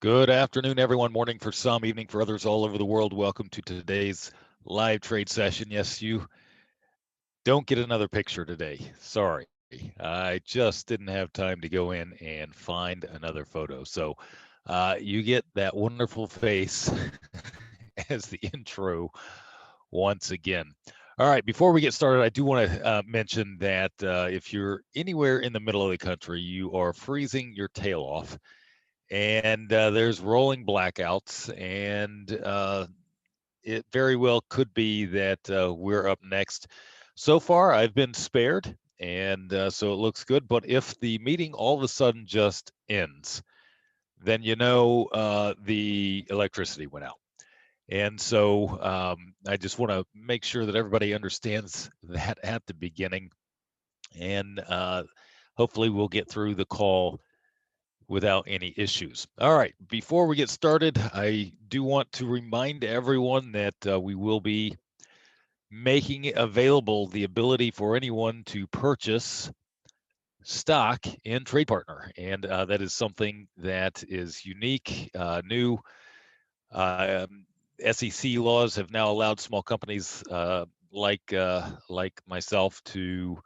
Good afternoon, everyone. Morning for some, evening for others all over the world. Welcome to today's live trade session. Yes, you don't get another picture today. Sorry. I just didn't have time to go in and find another photo. So you get that wonderful face as the intro once again. All right, before we get started, I do want to mention that if you're anywhere in the middle of the country, you are freezing your tail off. And there's rolling blackouts, and it very well could be that we're up next. So far, I've been spared, and so it looks good. But if the meeting all of a sudden just ends, then you know the electricity went out. And so I just want to make sure that everybody understands that at the beginning, and hopefully we'll get through the call without any issues. All right, before we get started, I do want to remind everyone that we will be making available the ability for anyone to purchase stock in Trade Partner, and that is something that is unique, new. SEC laws have now allowed small companies like myself to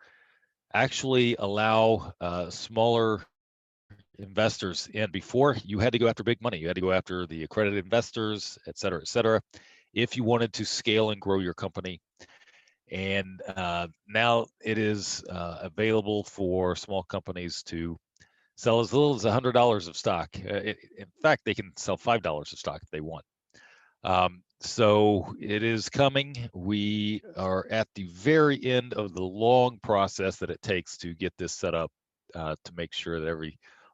actually allow smaller investors in. Before, you had to go after big money. You had to go after the accredited investors, et cetera, if you wanted to scale and grow your company. And now it is available for small companies to sell as little as $100 of stock. In fact, they can sell $5 of stock if they want. So it is coming. We are at the very end of the long process that it takes to get this set up to make sure that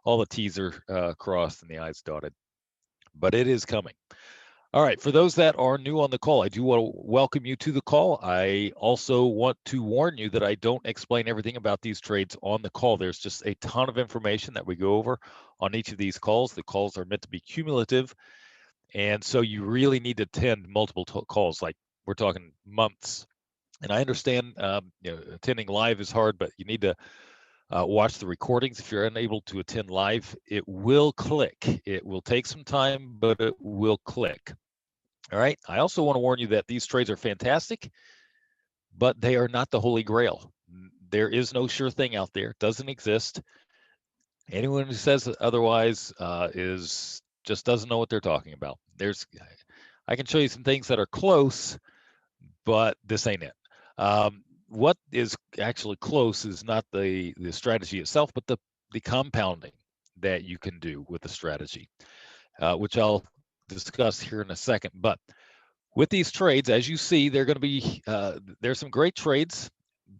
all the T's are crossed and the I's dotted. But it is coming. All right, for those that are new on the call, I do want to welcome you to the call. I also want to warn you that I don't explain everything about these trades on the call. There's just a ton of information that we go over on each of these calls. The calls are meant to be cumulative. And so you really need to attend multiple calls, like we're talking months. And I understand attending live is hard, but you need to watch the recordings. If you're unable to attend live, it will click. It will take some time, but it will click. All right. I also want to warn you that these trades are fantastic, but they are not the holy grail. There is no sure thing out there. It doesn't exist. Anyone who says otherwise is just doesn't know what they're talking about. I can show you some things that are close, but this ain't it. What is actually close is not the strategy itself, but the compounding that you can do with the strategy, which I'll discuss here in a second. But with these trades, as you see, they're going to be there's some great trades,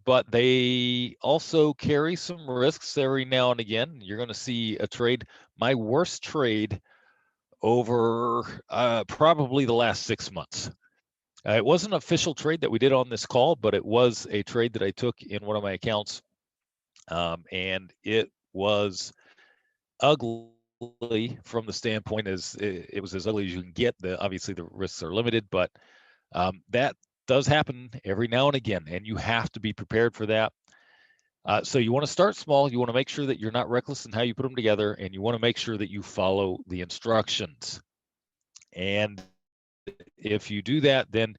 but they also carry some risks every now and again. You're going to see a trade. My worst trade over probably the last 6 months. It wasn't an official trade that we did on this call, but it was a trade that I took in one of my accounts, and it was ugly from the standpoint as it was as ugly as you can get. Obviously the risks are limited, but that does happen every now and again, and you have to be prepared for that. So you want to start small. You want to make sure that you're not reckless in how you put them together, and you want to make sure that you follow the instructions. And if you do that, then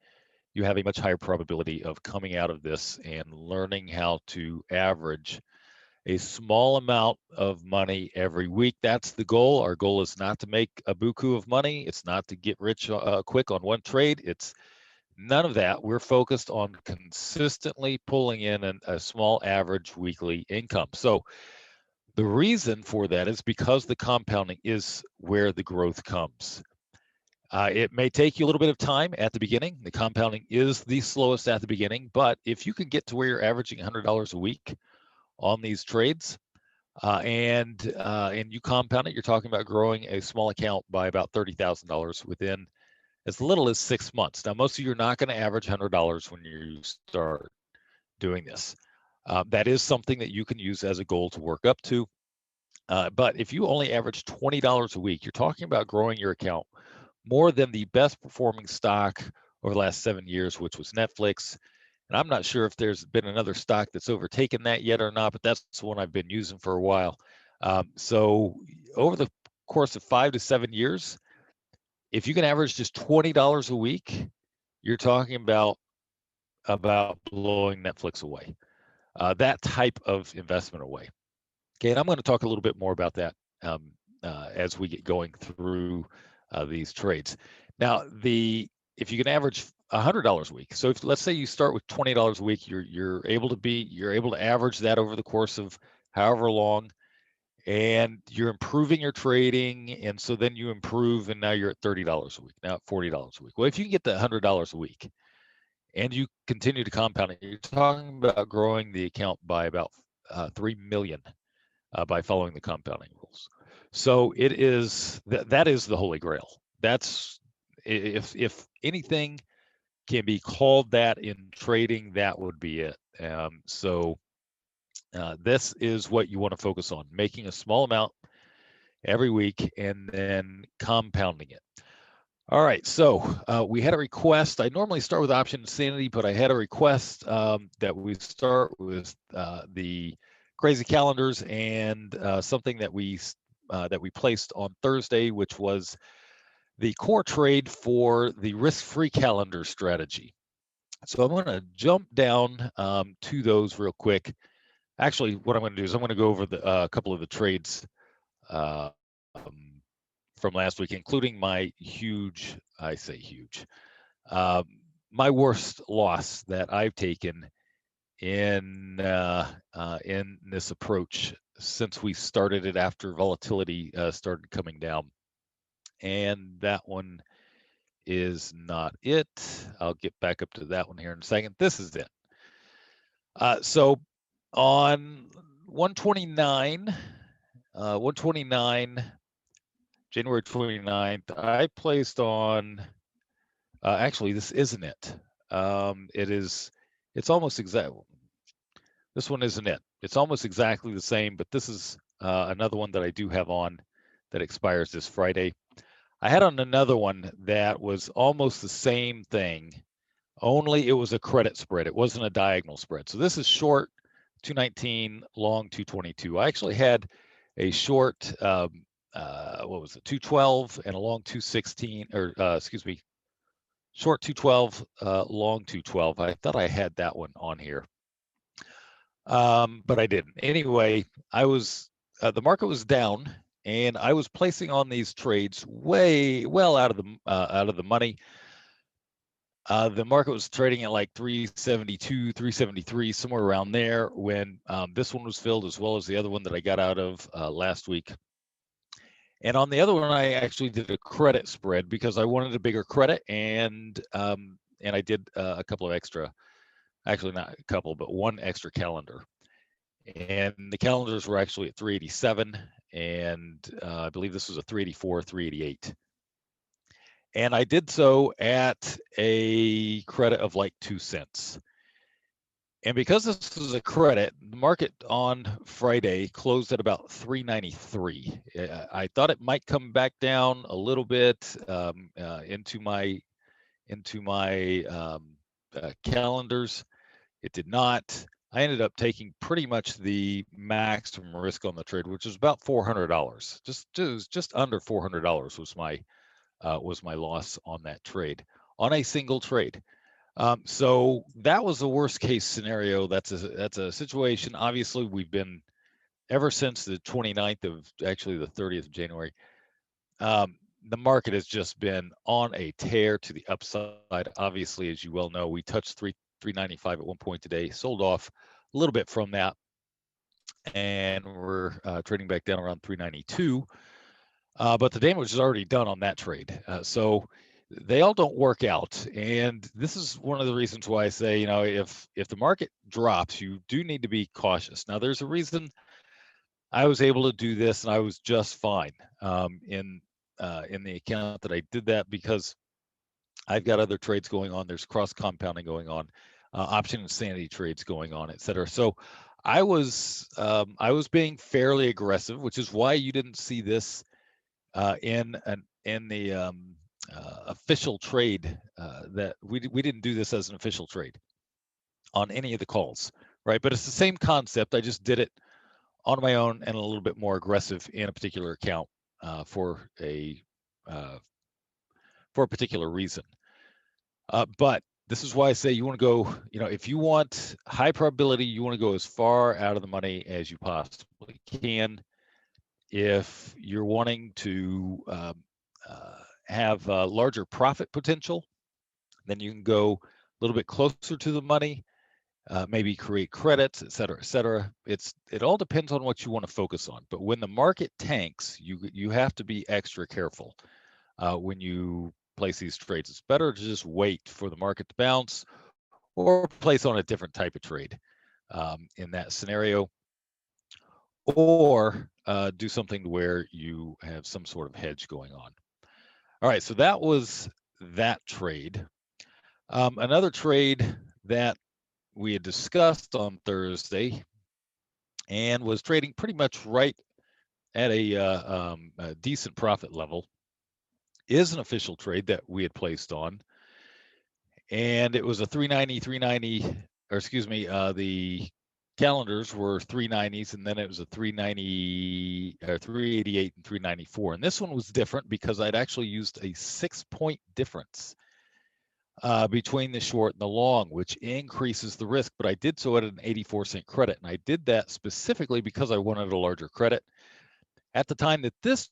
you have a much higher probability of coming out of this and learning how to average a small amount of money every week. That's the goal. Our goal is not to make a buku of money. It's not to get rich quick on one trade. It's none of that. We're focused on consistently pulling in a small average weekly income. So the reason for that is because the compounding is where the growth comes. It may take you a little bit of time at the beginning. The compounding is the slowest at the beginning, but if you can get to where you're averaging $100 a week on these trades, and you compound it, you're talking about growing a small account by about $30,000 within as little as 6 months. Now, most of you are not going to average $100 when you start doing this. That is something that you can use as a goal to work up to. But if you only average $20 a week, you're talking about growing your account more than the best performing stock over the last 7 years, which was Netflix. And I'm not sure if there's been another stock that's overtaken that yet or not, but that's the one I've been using for a while. So over the course of 5 to 7 years, if you can average just $20 a week, you're talking about blowing Netflix away. That type of investment away. Okay, and I'm going to talk a little bit more about that um, as we get going through these trades. Now, if you can average $100 a week, so if let's say you start with $20 a week, you're able to average that over the course of however long, and you're improving your trading, and so then you improve, and now you're at $30 a week, now at $40 a week. Well, if you can get to $100 a week, and you continue to compound it, you're talking about growing the account by about 3 million by following the compounding rules. So that is the holy grail. That's if anything can be called that in trading, that would be it. This is what you want to focus on: making a small amount every week and then compounding it. All right, so we had a request. I normally start with option insanity, but I had a request that we start with the crazy calendars and something that we placed on Thursday, which was the core trade for the risk-free calendar strategy. So I'm going to jump down to those real quick. Actually, what I'm going to do is I'm going to go over a couple of the trades um, from last week, including my huge, I say huge, um, my worst loss that I've taken in this approach since we started it after volatility started coming down. And that one is not it. I'll get back up to that one here in a second. This is it. So on 129, January 29th, I placed on, actually, this isn't it. It's almost exact. This one isn't it. It's almost exactly the same, but this is another one that I do have on that expires this Friday. I had on another one that was almost the same thing, only it was a credit spread. It wasn't a diagonal spread. So this is short 219, long 222. I actually had a short, what was it, 212 and a long 216, or excuse me, short 212, long 212. I thought I had that one on here, but I didn't. Anyway, the market was down, and I was placing on these trades well out of the money. The market was trading at like 372, 373, somewhere around there when this one was filled, as well as the other one that I got out of last week. And on the other one, I actually did a credit spread because I wanted a bigger credit, and I did a couple of extra, actually not a couple, but one extra calendar. And the calendars were actually at 387, and I believe this was a 384, 388. And I did so at a credit of like 2 cents. And because this is a credit, the market on Friday closed at about 393. I thought it might come back down a little bit into my calendars. It did not. I ended up taking pretty much the maximum risk on the trade, which was about $400. Just under $400 was my loss on that trade, on a single trade. So that was the worst case scenario. That's a situation. Obviously, we've been, ever since the 29th of, actually the 30th of January, the market has just been on a tear to the upside. Obviously, as you well know, we touched 395 at one point today, sold off a little bit from that, and we're trading back down around 392. But the damage is already done on that trade. So they all don't work out. And this is one of the reasons why I say, if the market drops, you do need to be cautious. Now, there's a reason I was able to do this, and I was just fine in the account that I did that, because I've got other trades going on. There's cross compounding going on, option insanity trades going on, et cetera. So I was being fairly aggressive, which is why you didn't see this in the official trade. That we didn't do this as an official trade on any of the calls, right? But it's the same concept. I just did it on my own and a little bit more aggressive in a particular account. for a particular reason. But this is why I say you want to go, if you want high probability, you want to go as far out of the money as you possibly can. If you're wanting to have larger profit potential, then you can go a little bit closer to the money, maybe create credits, et cetera, et cetera. It all depends on what you want to focus on. But when the market tanks, you have to be extra careful when you place these trades. It's better to just wait for the market to bounce or place on a different type of trade in that scenario, or do something where you have some sort of hedge going on. All right, so that was that trade. Another trade that we had discussed on Thursday and was trading pretty much right at a decent profit level is an official trade that we had placed on. And it was a 390, or excuse me, the calendars were 390s, and then it was a 390, or 388 and 394. And this one was different because I'd actually used a 6-point difference between the short and the long, which increases the risk, but I did so at an 84-cent credit. And I did that specifically because I wanted a larger credit. At the time that this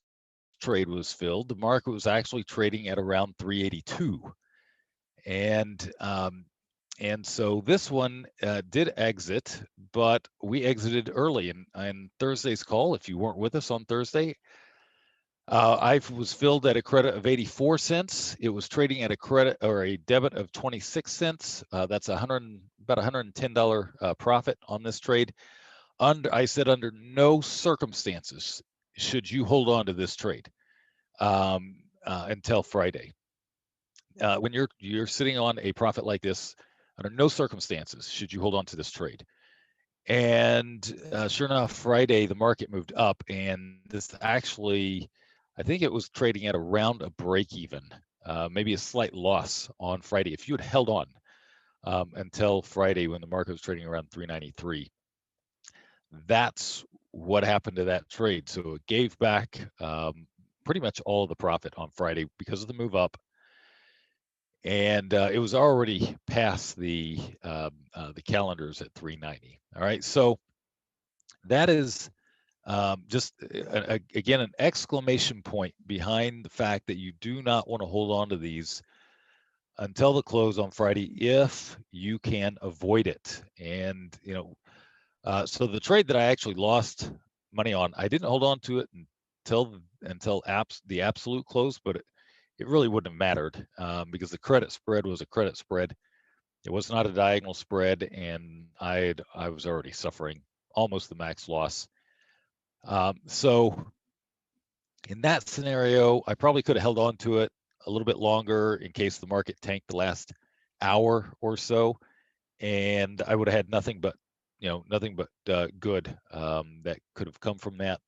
trade was filled, the market was actually trading at around 382. And so this one did exit, but we exited early in Thursday's call. If you weren't with us on Thursday, I was filled at a credit of 84 cents. It was trading at a credit or a debit of 26 cents. That's about $110 profit on this trade. I said under no circumstances should you hold on to this trade until Friday. When you're sitting on a profit like this, under no circumstances should you hold on to this trade. And sure enough, Friday the market moved up, and this actually, I think it was trading at around a break even, maybe a slight loss on Friday. If you had held on until Friday when the market was trading around 393, that's what happened to that trade. So it gave back pretty much all of the profit on Friday because of the move up. And it was already past the calendars at 390. All right, so that is just again an exclamation point behind the fact that you do not want to hold on to these until the close on Friday if you can avoid it. And so the trade that I actually lost money on, I didn't hold on to it until the absolute close, but it really wouldn't have mattered because the credit spread was a credit spread. It was not a diagonal spread, and I was already suffering almost the max loss. So in that scenario, I probably could have held on to it a little bit longer in case the market tanked the last hour or so, and I would have had nothing but good that could have come from that.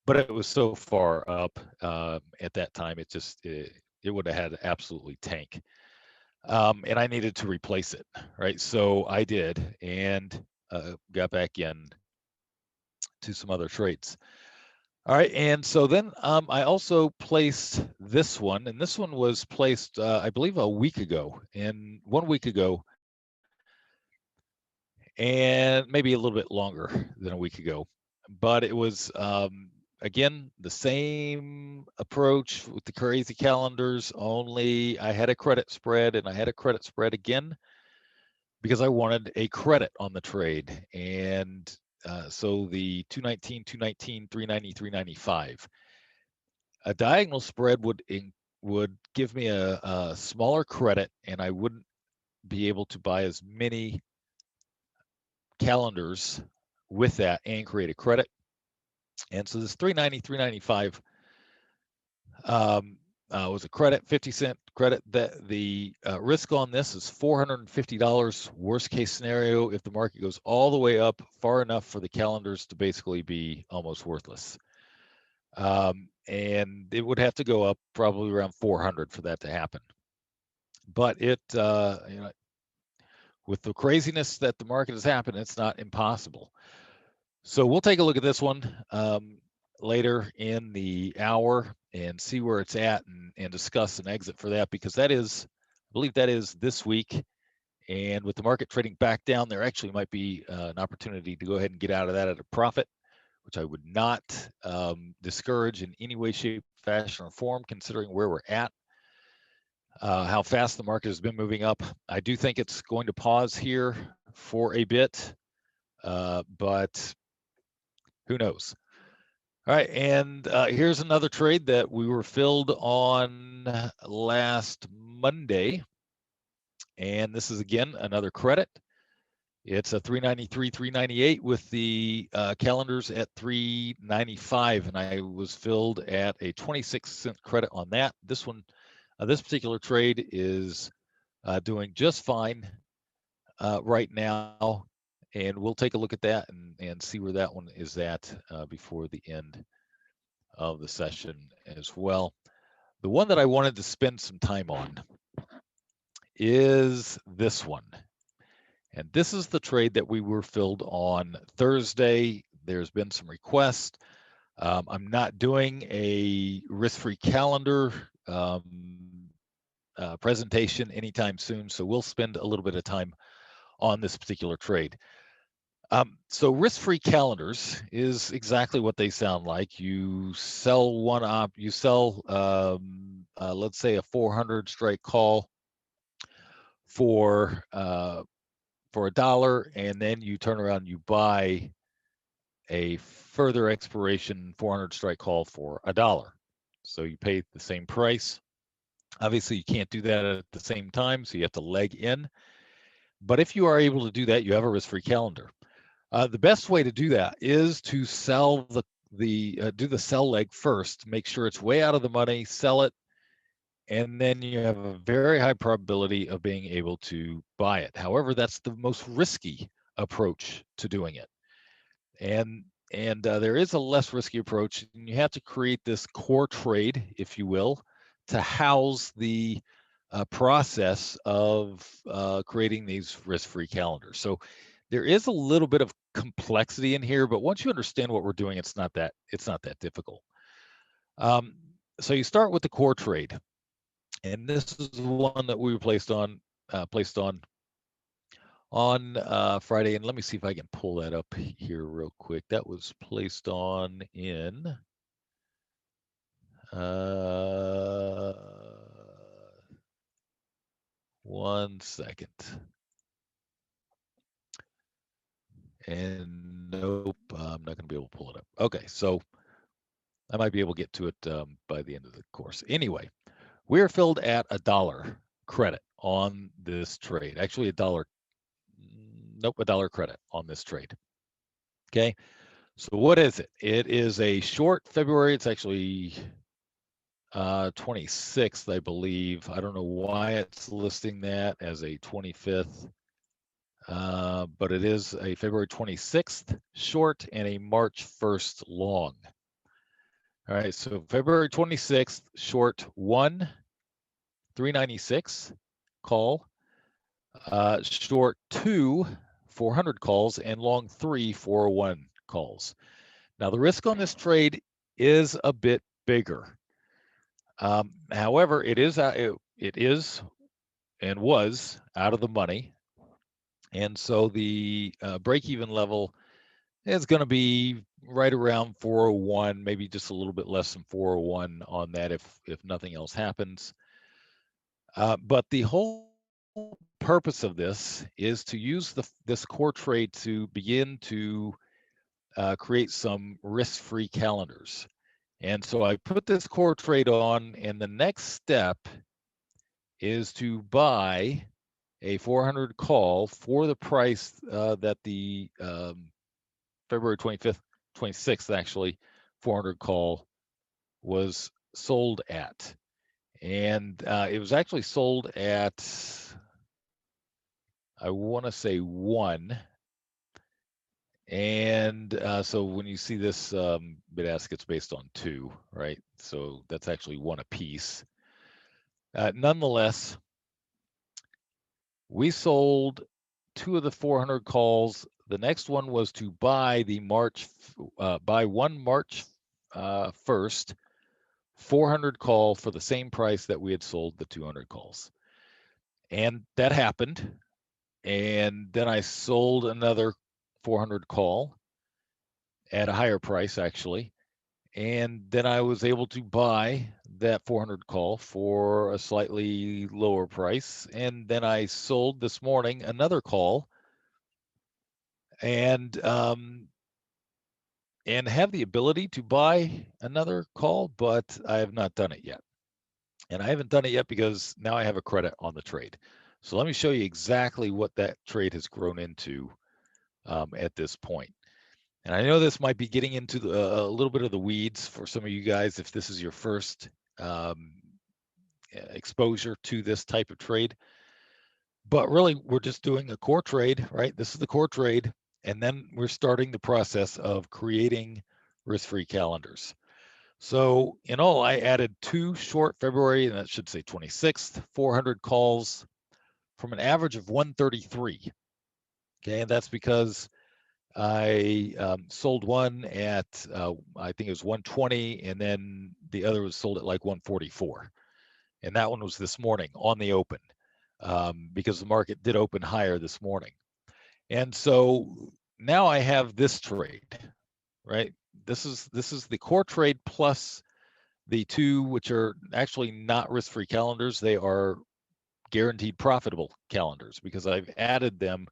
But it was so far up at that time, it would have had absolutely tank. And I needed to replace it, right? So I did, and got back in to some other trades. All right, and so then I also placed this one, and this one was placed, I believe, a week ago, and 1 week ago, and maybe a little bit longer than a week ago. But it was, again, the same approach with the crazy calendars, only I had a credit spread, and I had a credit spread again because I wanted a credit on the trade. And so the 219, 219, 390, 395. A diagonal spread would give me a smaller credit, and I wouldn't be able to buy as many calendars with that and create a credit. And so this 390, 395 was a credit, 50-cent credit. That the risk on this is $450 worst case scenario if the market goes all the way up far enough for the calendars to basically be almost worthless. And it would have to go up probably around 400 for that to happen. But it, with the craziness that the market has happened, it's not impossible. So we'll take a look at this one. later in the hour and see where it's at and discuss an exit for that, because that is, I believe that is this week. And with the market trading back down, there actually might be an opportunity to go ahead and get out of that at a profit, which I would not discourage in any way, shape, fashion, or form, considering where we're at, how fast the market has been moving up. I do think it's going to pause here for a bit, but who knows? All right, and here's another trade that we were filled on last Monday, and this is again another credit. It's a 393, 398 with the calendars at 395, and I was filled at a 26-cent credit on that. This one, this particular trade is doing just fine right now, and we'll take a look at that and see where that one is at before the end of the session as well. The one that I wanted to spend some time on is this one. And this is the trade that we were filled on Thursday. There's been some requests. I'm not doing a risk-free calendar presentation anytime soon, so we'll spend a little bit of time on this particular trade. So risk-free calendars is exactly what they sound like. You sell let's say a 400 strike call for $1, and then you turn around and you buy a further expiration 400 strike call for $1. So you pay the same price. Obviously, you can't do that at the same time, so you have to leg in. But if you are able to do that, you have a risk-free calendar. The best way to do that is to sell do the sell leg first, make sure it's way out of the money, sell it, and then you have a very high probability of being able to buy it. However, that's the most risky approach to doing it. And there is a less risky approach, and you have to create this core trade, if you will, to house the process of creating these risk-free calendars. So there is a little bit of complexity in here, but once you understand what we're doing, it's not that difficult. So you start with the core trade, and this is the one that we were placed on Friday. And let me see if I can pull that up here real quick. That was placed on in one second. And nope, I'm not going to be able to pull it up. Okay, so I might be able to get to it by the end of the course. Anyway, we're filled at $1 credit on this trade. Actually, $1 credit on this trade. Okay, so what is it? It is a short February. It's actually 26th, I believe. I don't know why it's listing that as a 25th. But it is a February 26th short and a March 1st long. All right, so February 26th short 1, 396 call, short 2, 400 calls, and long 3, 401 calls. Now the risk on this trade is a bit bigger. However, it is and was out of the money. And so the break-even level is going to be right around 401, maybe just a little bit less than 401 on that if nothing else happens. But the whole purpose of this is to use this core trade to begin to create some risk-free calendars. And so I put this core trade on, and the next step is to buy a 400 call for the price that the February 25th, 26th, actually, 400 call was sold at. And it was actually sold at, I want to say 1. And so when you see this bid ask, it's based on 2, right? So that's actually 1 apiece. Nonetheless, we sold 2 of the 400 calls. The next one was to buy the buy one March 1st 400 call for the same price that we had sold the 200 calls. And that happened. And then I sold another 400 call at a higher price, actually. And then I was able to buy that 400 call for a slightly lower price. And then I sold this morning another call and have the ability to buy another call, but I have not done it yet. And I haven't done it yet because now I have a credit on the trade. So let me show you exactly what that trade has grown into at this point. And I know this might be getting into a little bit of the weeds for some of you guys if this is your first exposure to this type of trade. But really, we're just doing a core trade, right? This is the core trade. And then we're starting the process of creating risk-free calendars. So in all, I added 2 short February, and that should say 26th, 400 calls from an average of 133. Okay, and that's because I sold one at, I think it was 120, and then the other was sold at like 144. And that one was this morning on the open because the market did open higher this morning. And so now I have this trade, right? This is the core trade plus the 2, which are actually not risk-free calendars. They are guaranteed profitable calendars because I've added them.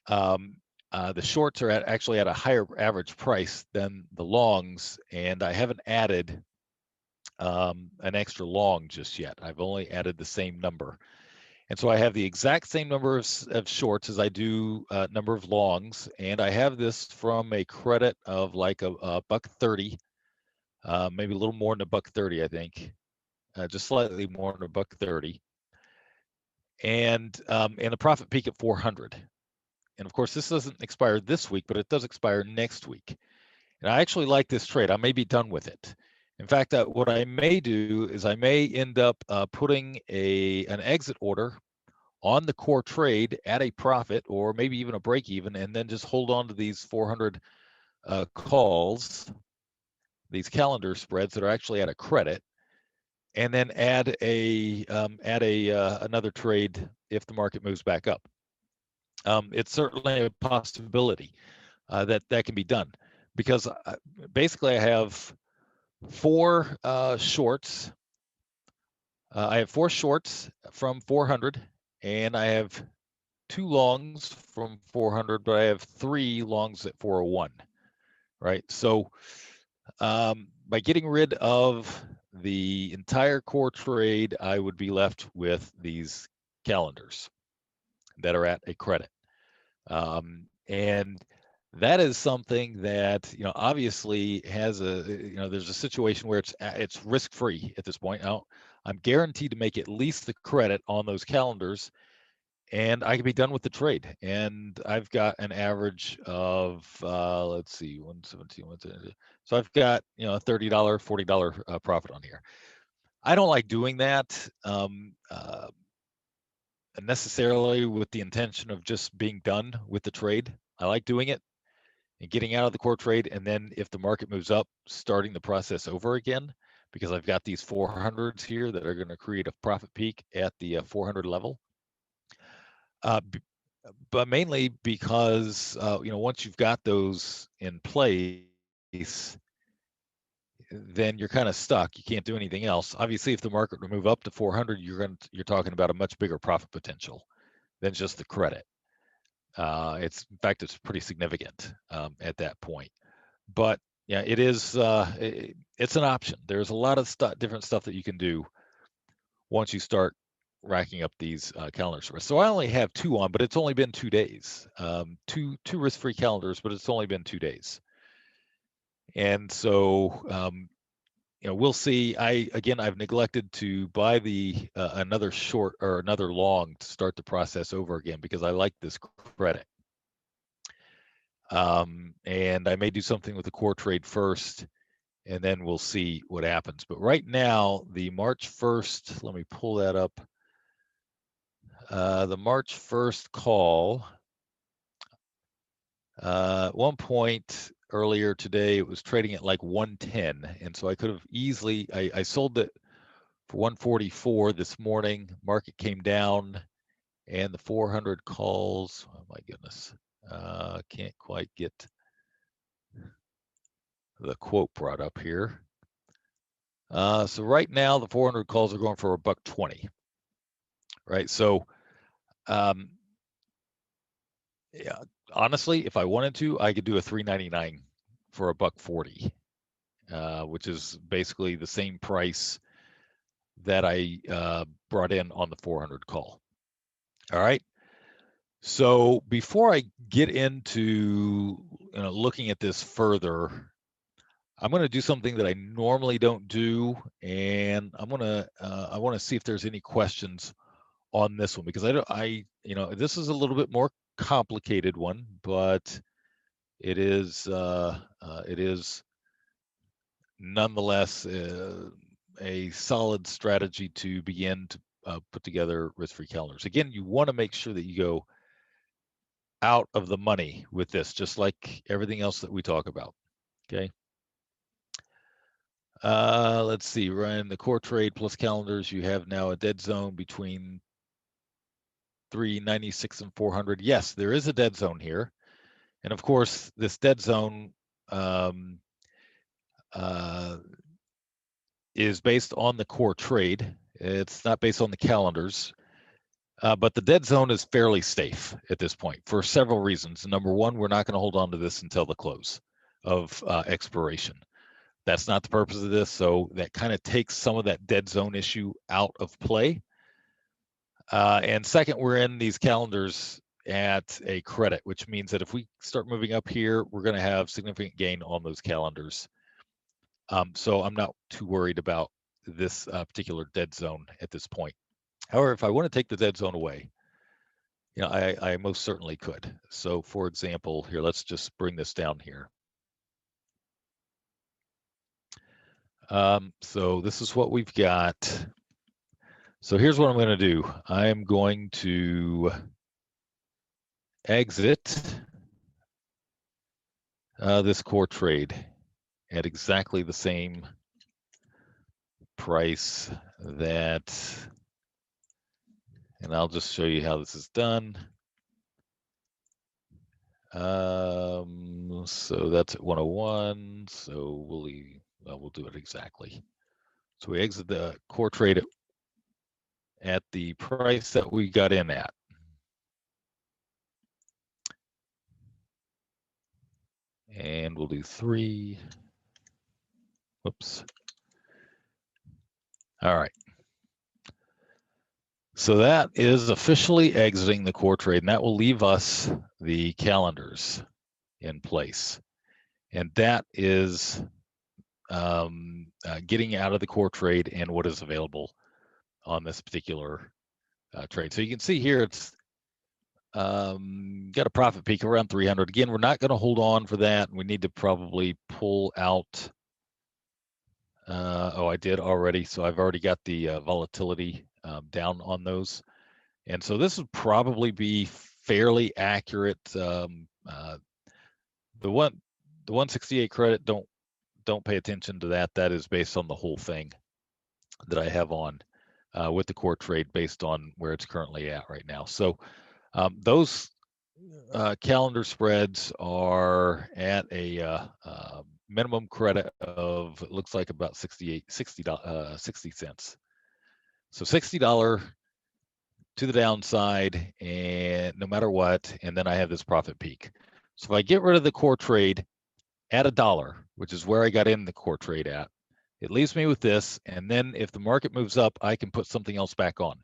The shorts are actually at a higher average price than the longs, and I haven't added an extra long just yet. I've only added the same number. And so I have the exact same number of shorts as I do number of longs, and I have this from a credit of like a $1.30, maybe a little more than $1.30, I think, just slightly more than $1.30, and the profit peak at 400. And of course, this doesn't expire this week, but it does expire next week. And I actually like this trade. I may be done with it. In fact, what I may do is I may end up putting an exit order on the core trade at a profit or maybe even a break even, and then just hold on to these 400 calls, these calendar spreads that are actually at a credit, and then add another trade if the market moves back up. It's certainly a possibility that can be done because basically I have 4 shorts. I have 4 shorts from 400, and I have 2 longs from 400, but I have 3 longs at 401, right? So by getting rid of the entire core trade, I would be left with these calendars that are at a credit. And that is something that, obviously has there's a situation where it's risk-free at this point. Now, I'm guaranteed to make at least the credit on those calendars, and I can be done with the trade. And I've got an average of, let's see, 117, 117. So I've got, a $30, $40 profit on here. I don't like doing that necessarily with the intention of just being done with the trade. I like doing it and getting out of the core trade, and then if the market moves up, starting the process over again, because I've got these 400s here that are going to create a profit peak at the 400 level. But mainly because once you've got those in place, then you're kind of stuck. You can't do anything else. Obviously, if the market would move up to 400, you're talking about a much bigger profit potential than just the credit. In fact, it's pretty significant at that point. But yeah, it is. It's an option. There's a lot of different stuff that you can do once you start racking up these calendars. So I only have 2 on, but it's only been 2 days. Two risk-free calendars, but it's only been 2 days. And so we'll see. I've neglected to buy another short or another long to start the process over again because I like this credit. And I may do something with the core trade first, and then we'll see what happens. But right now, the March 1st, let me pull that up. The March 1st call, at one point, earlier today, it was trading at like 110, and so I could have easily I sold it for 144 this morning. Market came down, and the 400 calls. Oh my goodness, can't quite get the quote brought up here. So right now the 400 calls are going for $1.20. Right, so yeah, honestly, if I wanted to, I could do a 399 for $1.40, which is basically the same price that I brought in on the 400 call. All right. So before I get into looking at this further, I'm going to do something that I normally don't do, and I want to see if there's any questions on this one, because this is a little bit more complicated one, but it is nonetheless a solid strategy to begin to put together risk-free calendars. Again, you want to make sure that you go out of the money with this, just like everything else that we talk about. Okay. Let's see, Ryan, the core trade plus calendars, you have now a dead zone between 396 and 400. Yes, there is a dead zone here. And of course, this dead zone is based on the core trade. It's not based on the calendars. But the dead zone is fairly safe at this point for several reasons. Number one, we're not going to hold on to this until the close of expiration. That's not the purpose of this. So that kind of takes some of that dead zone issue out of play. And second, we're in these calendars at a credit, which means that if we start moving up here, we're going to have significant gain on those calendars. So I'm not too worried about this particular dead zone at this point. However, if I want to take the dead zone away, I most certainly could. So for example, here, let's just bring this down here. So this is what we've got. So here's what I'm going to do. I am going to exit this core trade at exactly the same price that, and I'll just show you how this is done. So that's at 101. So we'll do it exactly. So we exit the core trade at the price that we got in at. And we'll do 3. Whoops. All right. So that is officially exiting the core trade, and that will leave us the calendars in place. And that is getting out of the core trade and what is available on this particular trade. So you can see here it's got a profit peak around 300. Again, we're not going to hold on for that. We need to probably pull out. I did already. So I've already got the volatility down on those. And so this would probably be fairly accurate. The 168 credit, don't pay attention to that. That is based on the whole thing that I have on with the core trade based on where it's currently at right now. So those calendar spreads are at a minimum credit of, it looks like about 60 cents. So $60 to the downside, and no matter what, and then I have this profit peak. So if I get rid of the core trade at $1, which is where I got in the core trade at, it leaves me with this, and then if the market moves up, I can put something else back on.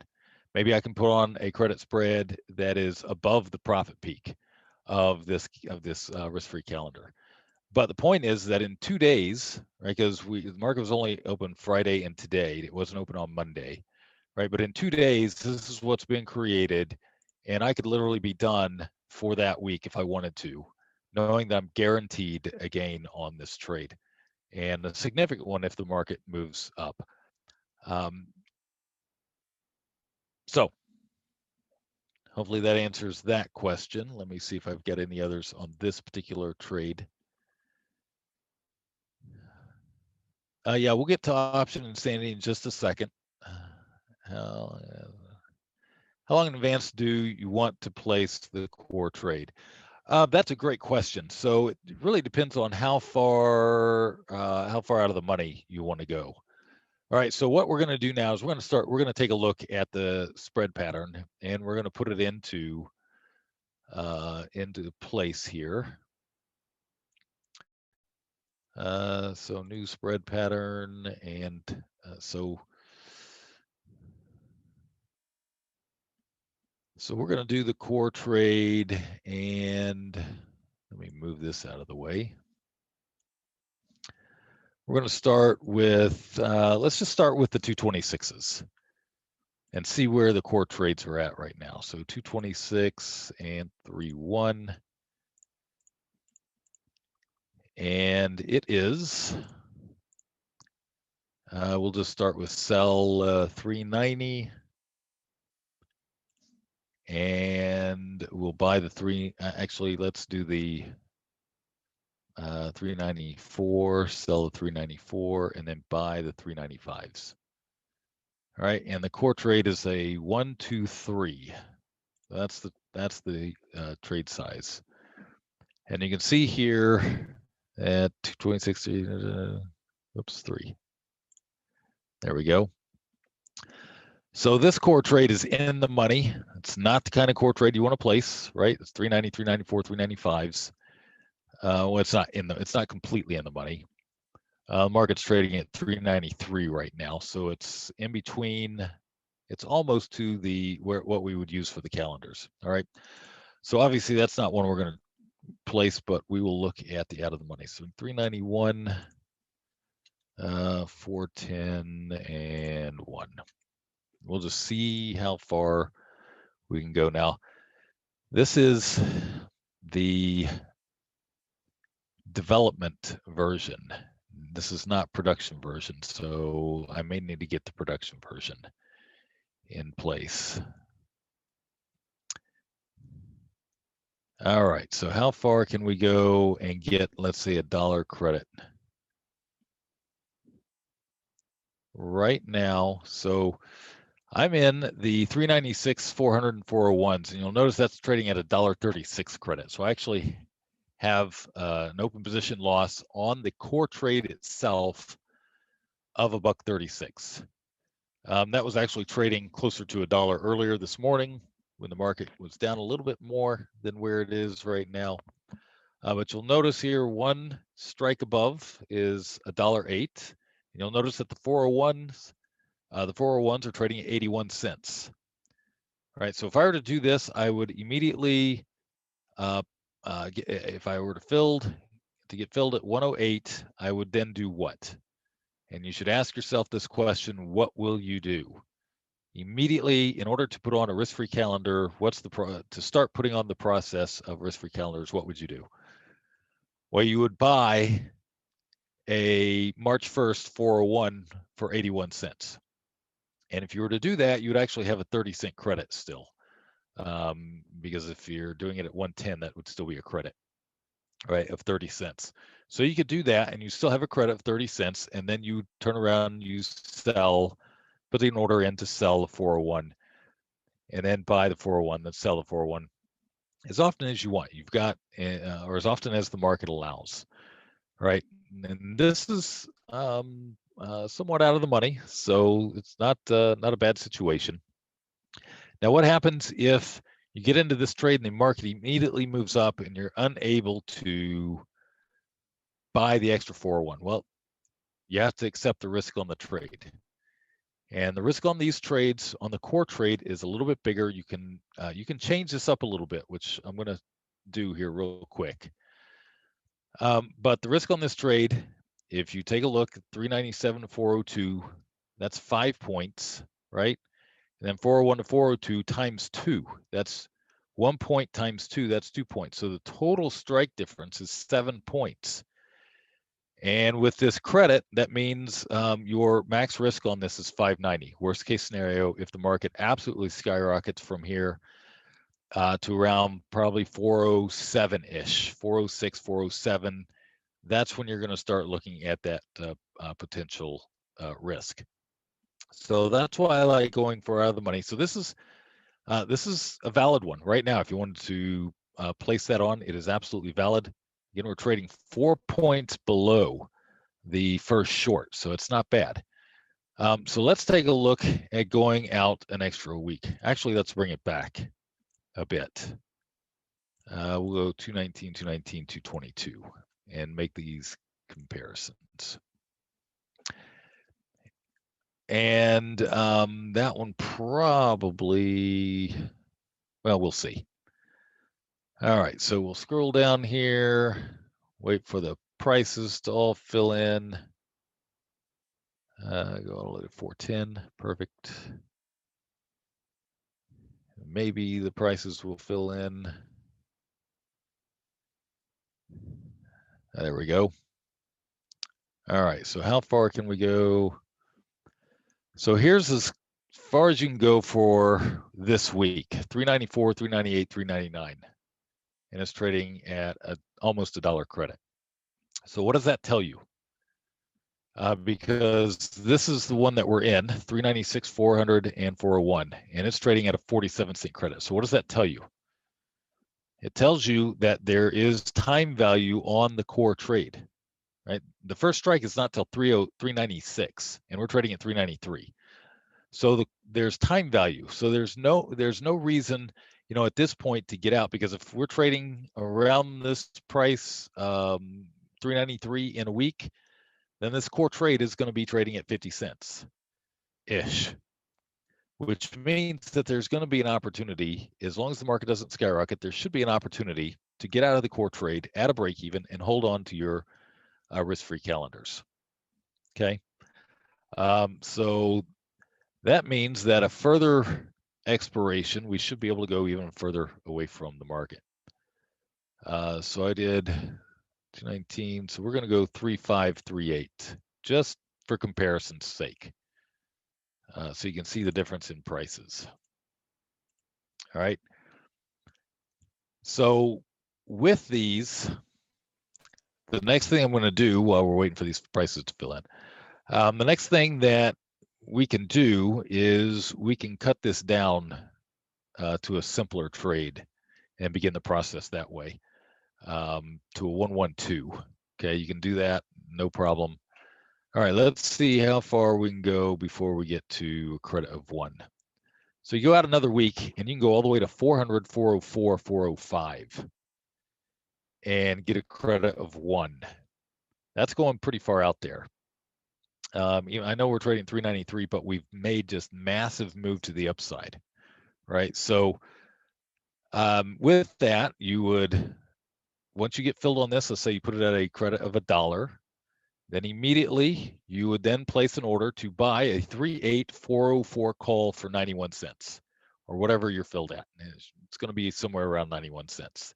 Maybe I can put on a credit spread that is above the profit peak of this risk-free calendar. But the point is that in 2 days, right, because the market was only open Friday and today, it wasn't open on Monday, right? But in 2 days, this is what's been created, and I could literally be done for that week if I wanted to, knowing that I'm guaranteed a gain on this trade, and a significant one if the market moves up. So hopefully that answers that question. Let me see if I've got any others on this particular trade. Yeah, we'll get to option insanity in just a second. How, how long in advance do you want to place the core trade? That's a great question. So it really depends on how far out of the money you want to go. All right. So what we're going to do now is we're going to take a look at the spread pattern, and we're going to put it into place here. So new spread pattern, and so we're going to do the core trade, and let me move this out of the way. We're going to start with, let's just start with the 226s and see where the core trades are at right now. So 226 and 3-1. And it is, we'll just start with sell 390. And we'll buy the actually, let's do the 394, sell the 394, and then buy the 395s. All right, and the core trade is a 1, 2, 3. That's the trade size, and you can see here at 226. Oops, 3. There we go. So this core trade is in the money. It's not the kind of core trade you want to place, right? It's 390, 394, 395s. Well, it's not completely in the money. Market's trading at 393 right now, so it's in between. It's almost to what we would use for the calendars. All right. So obviously that's not one we're going to place, but we will look at the out of the money. So 391, 410, and 1. We'll just see how far we can go now. This is the development version. This is not production version, so I may need to get the production version in place. All right, so how far can we go and get, let's say, $1 credit? Right now, so I'm in the 396, 400, and 401s, and you'll notice that's trading at $1.36 credit. So I actually have an open position loss on the core trade itself of $1.36. That was actually trading closer to $1 earlier this morning when the market was down a little bit more than where it is right now. But you'll notice here one strike above is $1.08. And you'll notice that the 401s are trading at 81 cents. All right, so if I were to do this, I would immediately, if I were to get filled at 108, I would then do what? And you should ask yourself this question: what will you do? Immediately, in order to put on a risk-free calendar, to start putting on the process of risk-free calendars, what would you do? Well, you would buy a March 1st 401 for 81 cents. And if you were to do that, you would actually have a 30-cent credit still. Because if you're doing it at 110, that would still be a credit, right, of 30 cents. So you could do that and you still have a credit of 30 cents, and then you turn around, you put an order in to sell the 401, and then buy the 401, then sell the 401 as often as you want. You've got, or as often as the market allows, right? And this is somewhat out of the money, so it's not a bad situation. Now, what happens if you get into this trade and the market immediately moves up and you're unable to buy the extra 401? Well, you have to accept the risk on the trade. And the risk on these trades, on the core trade, is a little bit bigger. You can change this up a little bit, which I'm going to do here real quick. But the risk on this trade, if you take a look at 397 to 402, that's 5 points, right? And then 401 to 402 times 2, that's 1 point times 2, that's 2 points. So the total strike difference is 7 points. And with this credit, that means your max risk on this is 590. Worst case scenario, if the market absolutely skyrockets from here to around probably 407-ish, 406, 407, that's when you're going to start looking at that potential risk. So that's why I like going for out of the money. So this is a valid one right now. If you wanted to place that on, it is absolutely valid. Again, we're trading 4 points below the first short, so it's not bad. So let's take a look at going out an extra week. Actually, let's bring it back a bit. We'll go 219, 219, 222 and make these comparisons. And that one probably, well, we'll see. All right, so we'll scroll down here, wait for the prices to all fill in. Go all the way to 410, perfect. Maybe the prices will fill in. There we go. All right, so how far can we go? So here's as far as you can go for this week, 394, 398, 399. And it's trading at almost $1 credit. So what does that tell you? Because this is the one that we're in, 396, 400, and 401, and it's trading at a 47-cent credit. So what does that tell you? It tells you that there is time value on the core trade, right? The first strike is not till 396, and we're trading at 393. So there's time value. So there's no reason, at this point to get out, because if we're trading around this price, 393 in a week, then this core trade is going to be trading at 50 cents ish, which means that there's going to be an opportunity, as long as the market doesn't skyrocket, there should be an opportunity to get out of the core trade at a break even and hold on to your risk-free calendars. Okay. So that means that a further expiration, we should be able to go even further away from the market. So I did 219. So we're going to go 3538, just for comparison's sake. So you can see the difference in prices. All right. So with these, the next thing I'm going to do while we're waiting for these prices to fill in, the next thing that we can do is we can cut this down to a simpler trade and begin the process that way, to a 112. Okay, you can do that, no problem. All right, let's see how far we can go before we get to a credit of 1. So you go out another week and you can go all the way to 400, 404, 405 and get a credit of 1. That's going pretty far out there. I know we're trading 393, but we've made just massive move to the upside, right? So with that, you would, once you get filled on this, let's say you put it at a credit of $1, then immediately you would then place an order to buy a 38404 call for 91 cents or whatever you're filled at. It's going to be somewhere around 91 cents.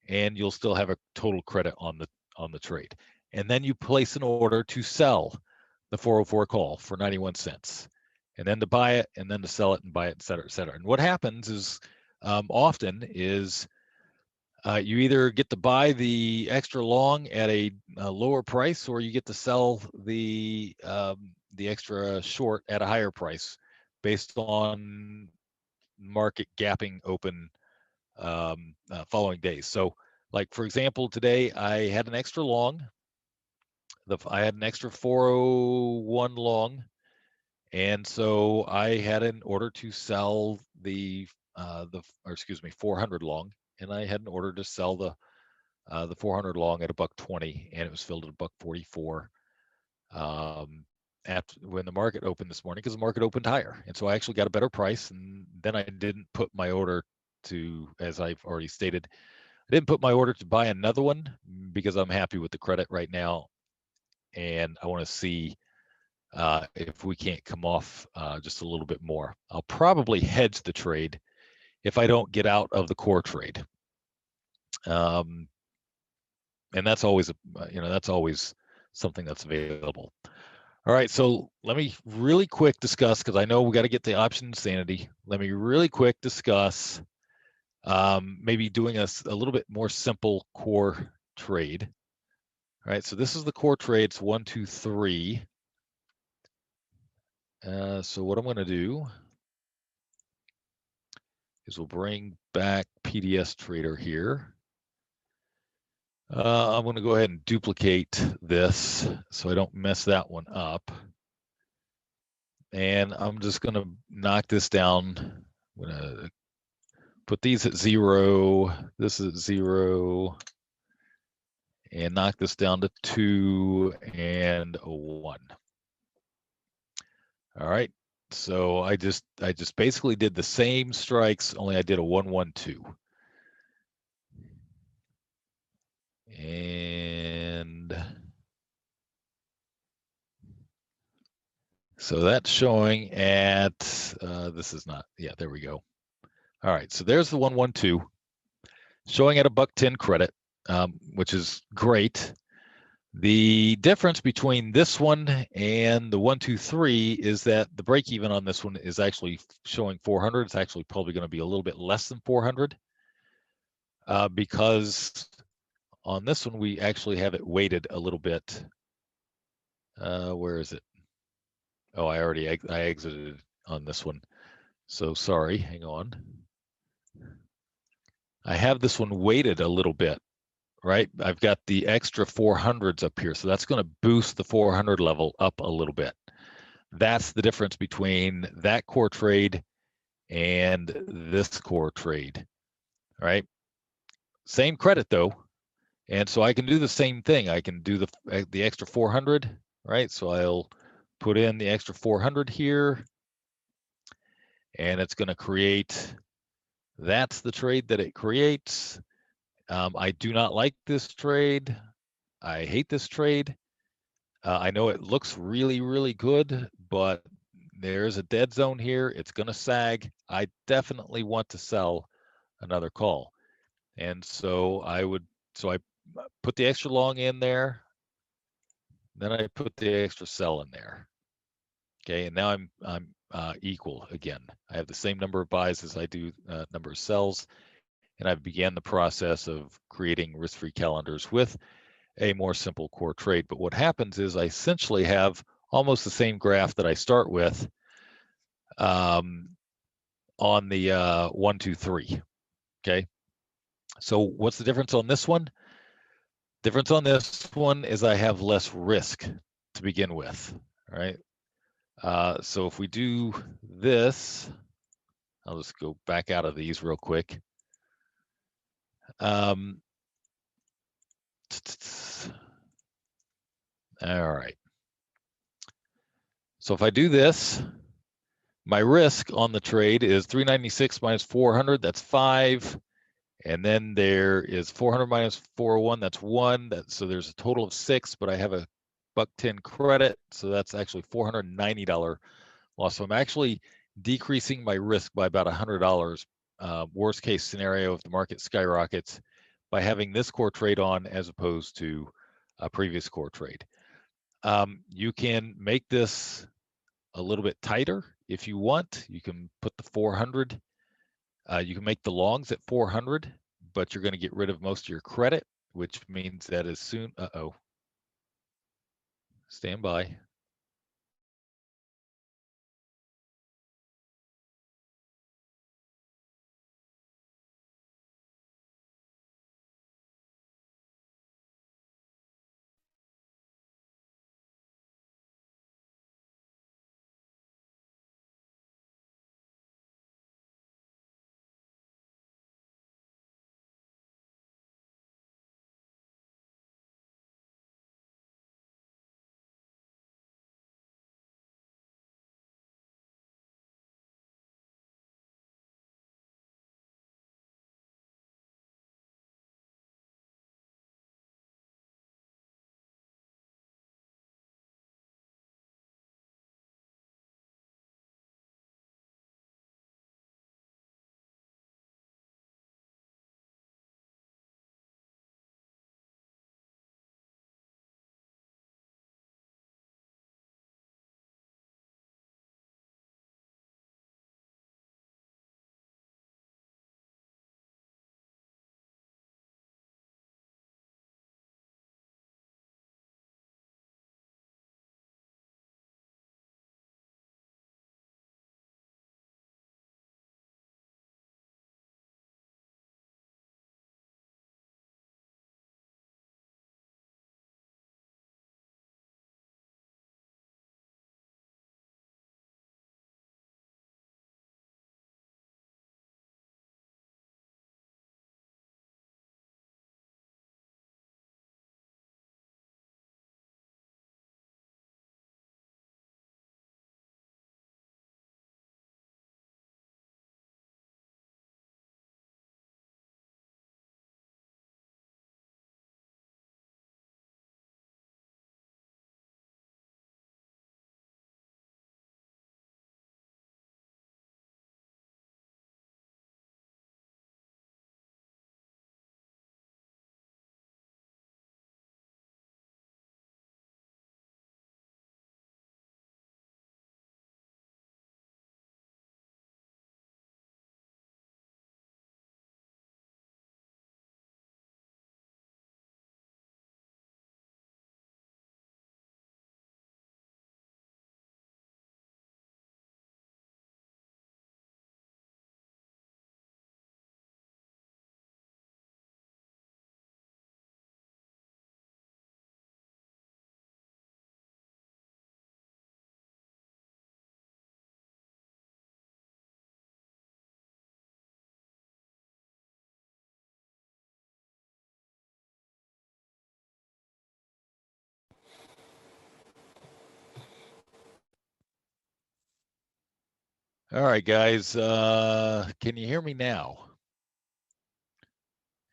And you'll still have a total credit on the trade. And then you place an order to sell the 404 call for 91 cents, and then to buy it, and then to sell it and buy it, et cetera, et cetera. And what happens is often is you either get to buy the extra long at a lower price, or you get to sell the extra short at a higher price based on market gapping open following days. So like, for example, today I had an extra long. I had an extra 401 long, and so I had an order to sell the 400 long, and I had an order to sell the 400 long at $1.20, and it was filled at $1.44 after when the market opened this morning, because the market opened higher, and so I actually got a better price. And then I didn't put my order to, as I've already stated, I didn't put my order to buy another one because I'm happy with the credit right now, and I want to see if we can't come off just a little bit more. I'll probably hedge the trade if I don't get out of the core trade. And that's always, that's always something that's available. All right, so let me really quick discuss, because I know we got to get the option insanity. Let me really quick discuss maybe doing a little bit more simple core trade. All right, so this is the core trade. It's 1, 2, 3. So what I'm going to do is we'll bring back PDS Trader here. I'm going to go ahead and duplicate this so I don't mess that one up. And I'm just going to knock this down. I'm going to put these at 0. This is at 0. And knock this down to 2 and a 1. All right. So I just basically did the same strikes, only I did a 1, 1, 2. And so that's showing at, this is not, yeah, there we go. All right, so there's the 1, 1, 2 showing at a $1.10 credit, which is great. The difference between this one and the 1, 2, 3 is that the break even on this one is actually showing 400. It's actually probably going to be a little bit less than 400 because on this one we actually have it weighted a little bit. Where is it? Oh, I exited on this one. So sorry, hang on. I have this one weighted a little bit, right? I've got the extra 400s up here. So that's going to boost the 400 level up a little bit. That's the difference between that core trade and this core trade, right? Same credit though. And so I can do the same thing. I can do the extra 400, right? So I'll put in the extra 400 here and it's going to create, that's the trade that it creates. I do not like this trade. I hate this trade. I know it looks really, really good, but there's a dead zone here. It's going to sag. I definitely want to sell another call. And so I put the extra long in there. Then I put the extra sell in there. Okay, and now I'm equal again. I have the same number of buys as I do number of sells, and I've began the process of creating risk-free calendars with a more simple core trade. But what happens is I essentially have almost the same graph that I start with on the 1, 2, 3. Okay, so what's the difference on this one? Difference on this one is I have less risk to begin with. All right. So if we do this, I'll just go back out of these real quick. All right. So if I do this, my risk on the trade is 396 minus 400, that's 5. And then there is 400 minus 401, that's 1. So there's a total of 6, but I have a $1.10 credit. So that's actually $490 loss. So I'm actually decreasing my risk by about $100. Worst case scenario, if the market skyrockets, by having this core trade on as opposed to a previous core trade. You can make this a little bit tighter if you want. You can put the 400. You can make the longs at 400, but you're going to get rid of most of your credit, which means that as soon, stand by. All right, guys. Can you hear me now?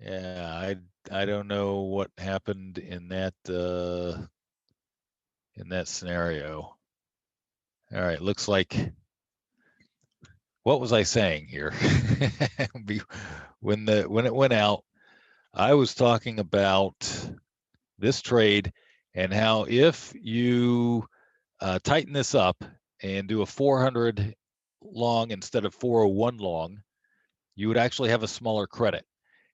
Yeah, I don't know what happened in that scenario. All right, looks like, what was I saying here? When it went out, I was talking about this trade and how if you tighten this up and do a 400 long instead of 401 long, you would actually have a smaller credit.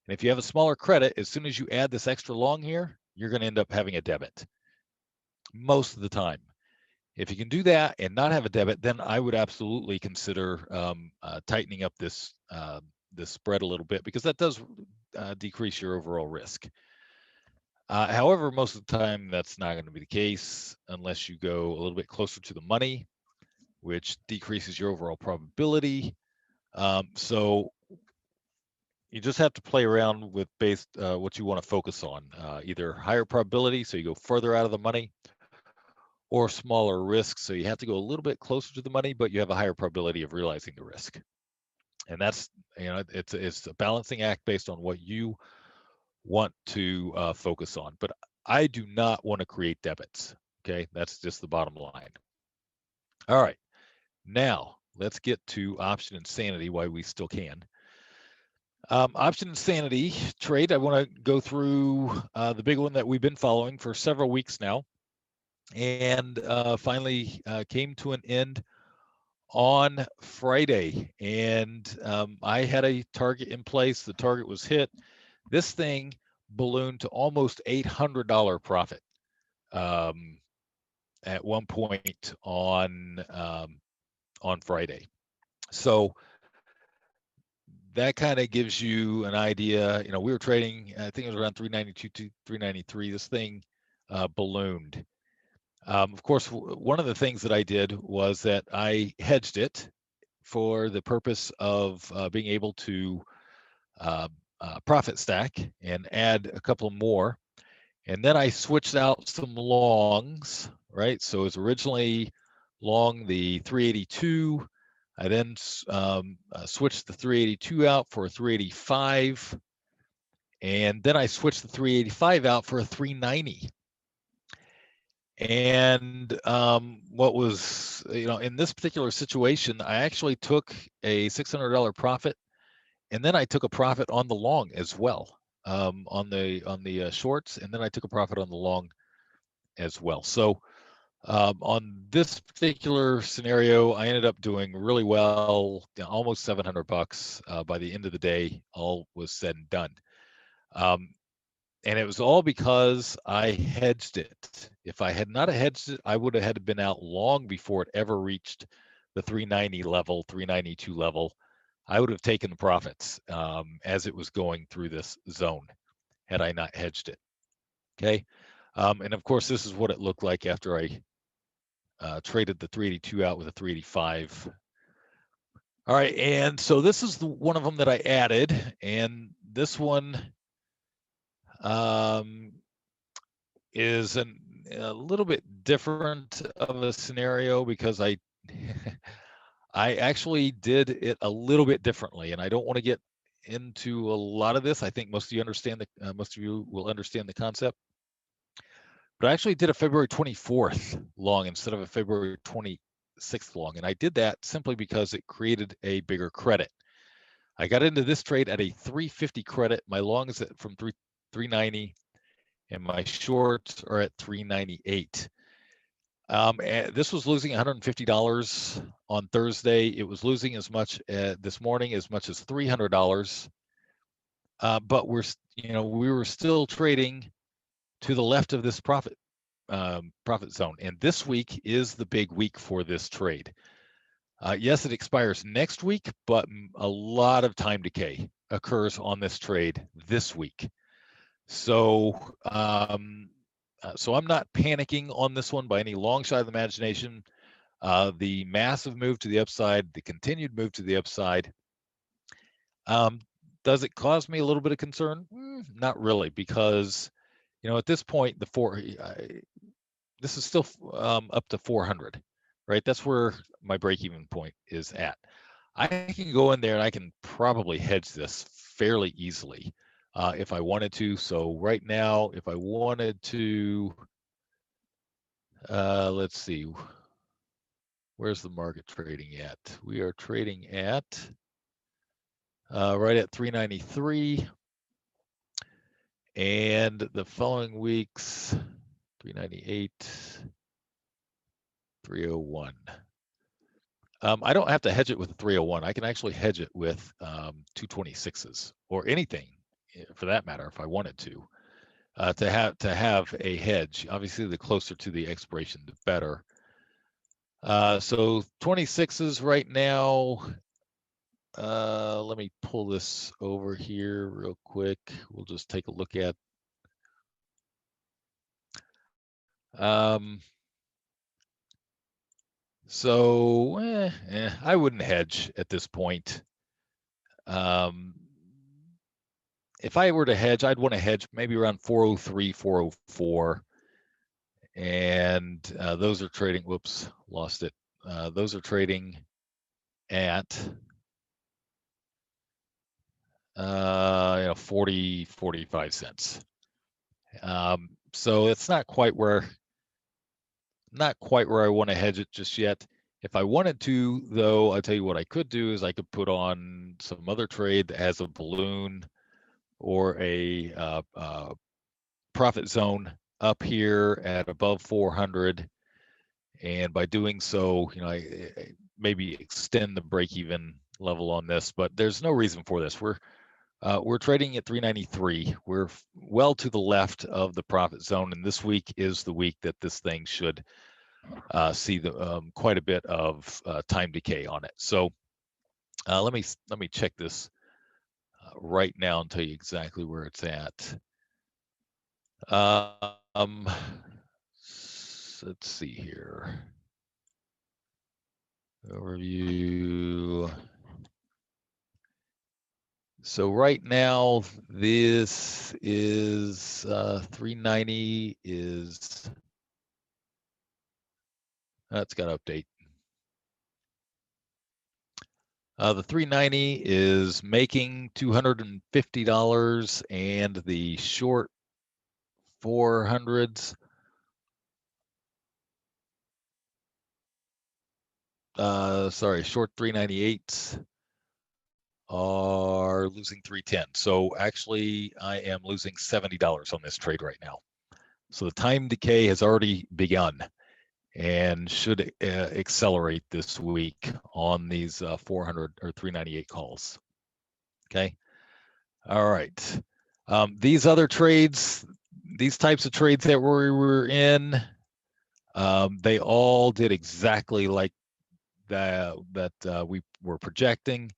And if you have a smaller credit, as soon as you add this extra long here, you're going to end up having a debit most of the time. If you can do that and not have a debit, then I would absolutely consider tightening up this spread a little bit, because that does decrease your overall risk. However, most of the time that's not going to be the case unless you go a little bit closer to the money, which decreases your overall probability. So you just have to play around with what you want to focus on, either higher probability, so you go further out of the money, or smaller risk, so you have to go a little bit closer to the money, but you have a higher probability of realizing the risk. And that's, it's a balancing act based on what you want to focus on. But I do not want to create debits. Okay, that's just the bottom line. All right, now let's get to option insanity, why we still can. Option insanity trade, I want to go through the big one that we've been following for several weeks now, and finally came to an end on Friday. And I had a target in place. The target was hit. This thing ballooned to almost $800 profit at one point on Friday. So that kind of gives you an idea. We were trading, I think it was around 392 to 393. This thing ballooned. Of course, one of the things that I did was that I hedged it for the purpose of being able to profit stack and add a couple more. And then I switched out some longs, right? So it was originally long the 382. I then switched the 382 out for a 385. And then I switched the 385 out for a 390. And what was, in this particular situation, I actually took a $600 profit, and then I took a profit on the long as well, on the shorts, and then I took a profit on the long as well. So on this particular scenario, I ended up doing really well, almost 700 bucks by the end of the day. All was said and done. And it was all because I hedged it. If I had not hedged it, I would have had been out long before it ever reached the 390 level, 392 level. I would have taken the profits as it was going through this zone had I not hedged it. Okay. And of course, this is what it looked like after I traded the 382 out with a 385. All right. And so this is one of them that I added. And this one is a little bit different of a scenario, because I I actually did it a little bit differently, and I don't want to get into a lot of this. I think most of you will understand the concept. But I actually did a February 24th long instead of a February 26th long, and I did that simply because it created a bigger credit. I got into this trade at a 350 credit. My long is from 390, and my shorts are at 398. This was losing $150 on Thursday. It was losing as much this morning, as much as $300. But we were still trading to the left of this profit zone. And this week is the big week for this trade. Yes, it expires next week, but a lot of time decay occurs on this trade this week. So I'm not panicking on this one by any long shot of the imagination. The massive move to the upside, the continued move to the upside, does it cause me a little bit of concern? Not really, because at this point, this is still up to 400. right? That's where my break-even point is at. I can go in there and I can probably hedge this fairly easily if I wanted to. So right now, if I wanted to, let's see, where's the market trading at? We are trading at right at 393, and the following weeks, 398, 301. I don't have to hedge it with 301. I can actually hedge it with 226s or anything for that matter if I wanted to have a hedge. Obviously, the closer to the expiration, the better. So 26s right now. Let me pull this over here real quick. We'll just take a look at. So I wouldn't hedge at this point. If I were to hedge, I'd want to hedge maybe around 403, 404. And those are trading, whoops, lost it. Those are trading at 40, 45 cents. So it's not quite where I want to hedge it just yet. If I wanted to, though, I'll tell you what I could do is I could put on some other trade that has a balloon or a profit zone up here at above 400, and by doing so, I maybe extend the break-even level on this. But there's no reason for this. We're trading at 393. We're well to the left of the profit zone, and this week is the week that this thing should see the quite a bit of time decay on it. So let me check this right now and tell you exactly where it's at. Let's see here. Overview. So right now, this is 390 is, that's got to update. The 390 is making $250, and the short 400s short 398s are losing 310. So actually, I am losing $70 on this trade right now. So the time decay has already begun and should accelerate this week on these 400 or 398 calls. Okay. All right. These other trades, these types of trades that we were in, they all did exactly like that we were projecting.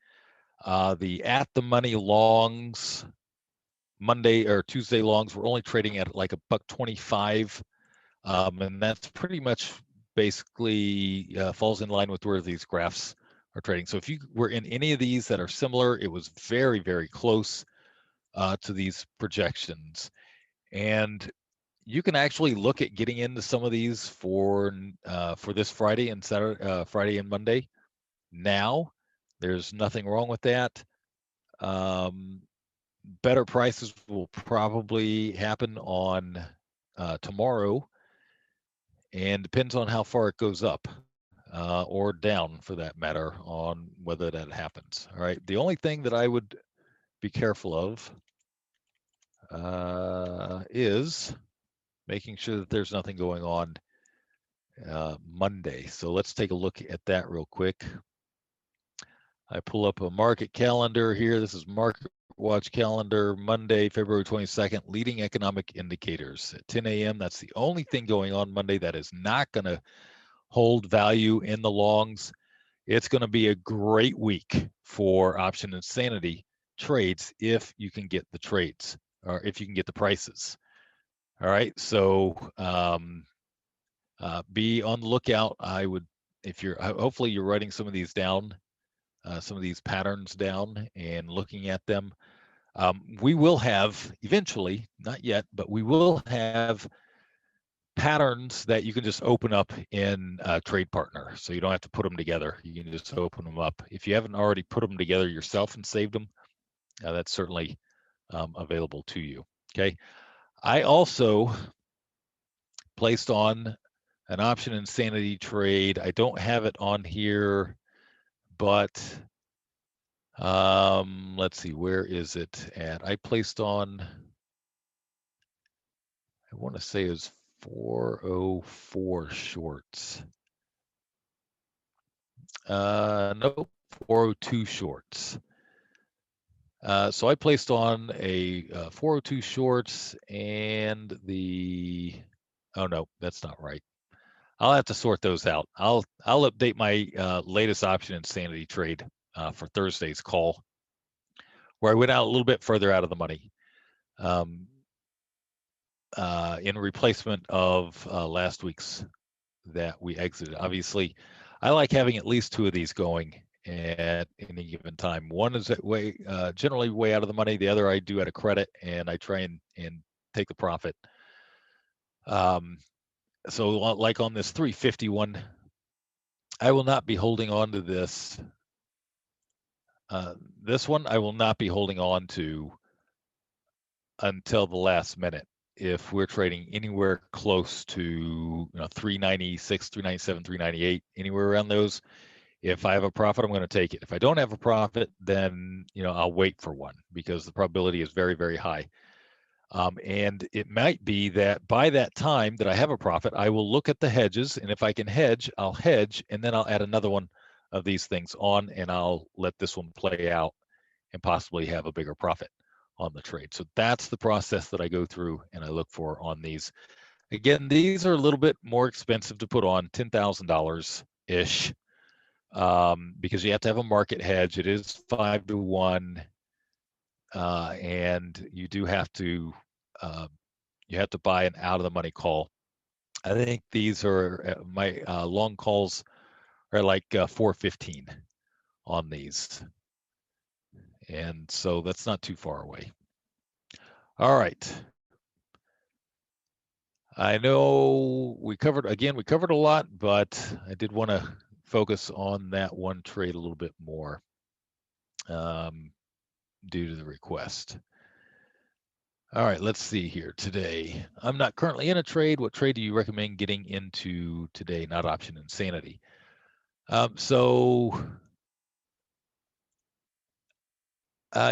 The at the money longs, Monday or Tuesday longs, were only trading at like $1.25, and that's pretty much basically falls in line with where these graphs are trading. So if you were in any of these that are similar, it was very, very close to these projections. And you can actually look at getting into some of these for this Friday and Saturday, Friday and Monday. Now, there's nothing wrong with that. Better prices will probably happen on tomorrow, and depends on how far it goes up or down, for that matter, on whether that happens. All right. The only thing that I would be careful of is making sure that there's nothing going on Monday. So let's take a look at that real quick. I pull up a market calendar here. This is Market Watch calendar, Monday, February 22nd, leading economic indicators at 10 a.m. That's the only thing going on Monday that is not going to hold value in the longs. It's going to be a great week for option insanity trades if you can get the trades or if you can get the prices. All right. So be on the lookout. I would, if you're, hopefully you're writing some of these down, some of these patterns down and looking at them. We will have eventually, not yet, but we will have patterns that you can just open up in Trade Partner. So you don't have to put them together. You can just open them up. If you haven't already put them together yourself and saved them, that's certainly available to you. Okay. I also placed on an option insanity trade. I don't have it on here, but let's see, where is it at? I placed on, I want to say it was 404 shorts. Nope, 402 shorts. So I placed on a 402 shorts and the, oh no, that's not right. I'll have to sort those out. I'll update my latest option insanity trade for Thursday's call, where I went out a little bit further out of the money in replacement of last week's that we exited. Obviously, I like having at least two of these going at any given time. One is generally way out of the money. The other I do at a credit, and I try and take the profit. So like on this 351, I will not be holding on to this. This one I will not be holding on to until the last minute. If we're trading anywhere close to 396, 397, 398, anywhere around those, if I have a profit, I'm going to take it. If I don't have a profit, then I'll wait for one because the probability is very, very high. And it might be that by that time that I have a profit, I will look at the hedges, and if I can hedge, I'll hedge, and then I'll add another one of these things on, and I'll let this one play out and possibly have a bigger profit on the trade. So that's the process that I go through and I look for on these. Again, these are a little bit more expensive to put on, $10,000-ish, because you have to have a market hedge. It is 5-to-1, and you do have to buy an out of the money call. I think these are my long calls are like 415 on these, and so that's not too far away. All right. I know we covered a lot, but I did want to focus on that one trade a little bit more due to the request. All right, let's see here today. I'm not currently in a trade. What trade do you recommend getting into today? Not option insanity. So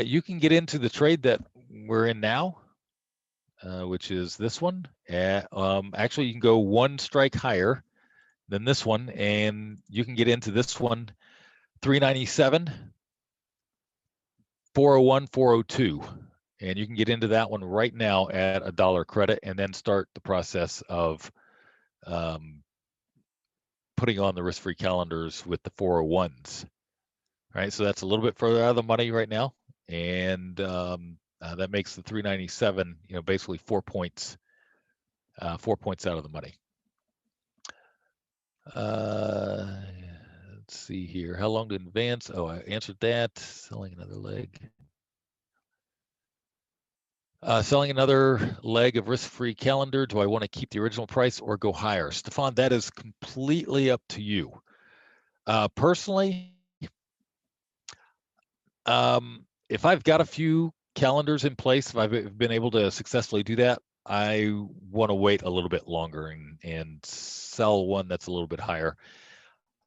you can get into the trade that we're in now, which is this one. Actually, you can go one strike higher than this one, and you can get into this one, 397, 401, 402. And you can get into that one right now at $1 credit and then start the process of putting on the risk-free calendars with the 401s. Right, so that's a little bit further out of the money right now, and that makes the 397, basically 4 points, 4 points out of the money. Let's see here. How long to advance? Oh, I answered that. Selling another leg. Selling another leg of risk-free calendar. Do I want to keep the original price or go higher? Stefan, that is completely up to you. Personally, if I've got a few calendars in place, if I've been able to successfully do that, I want to wait a little bit longer and sell one that's a little bit higher,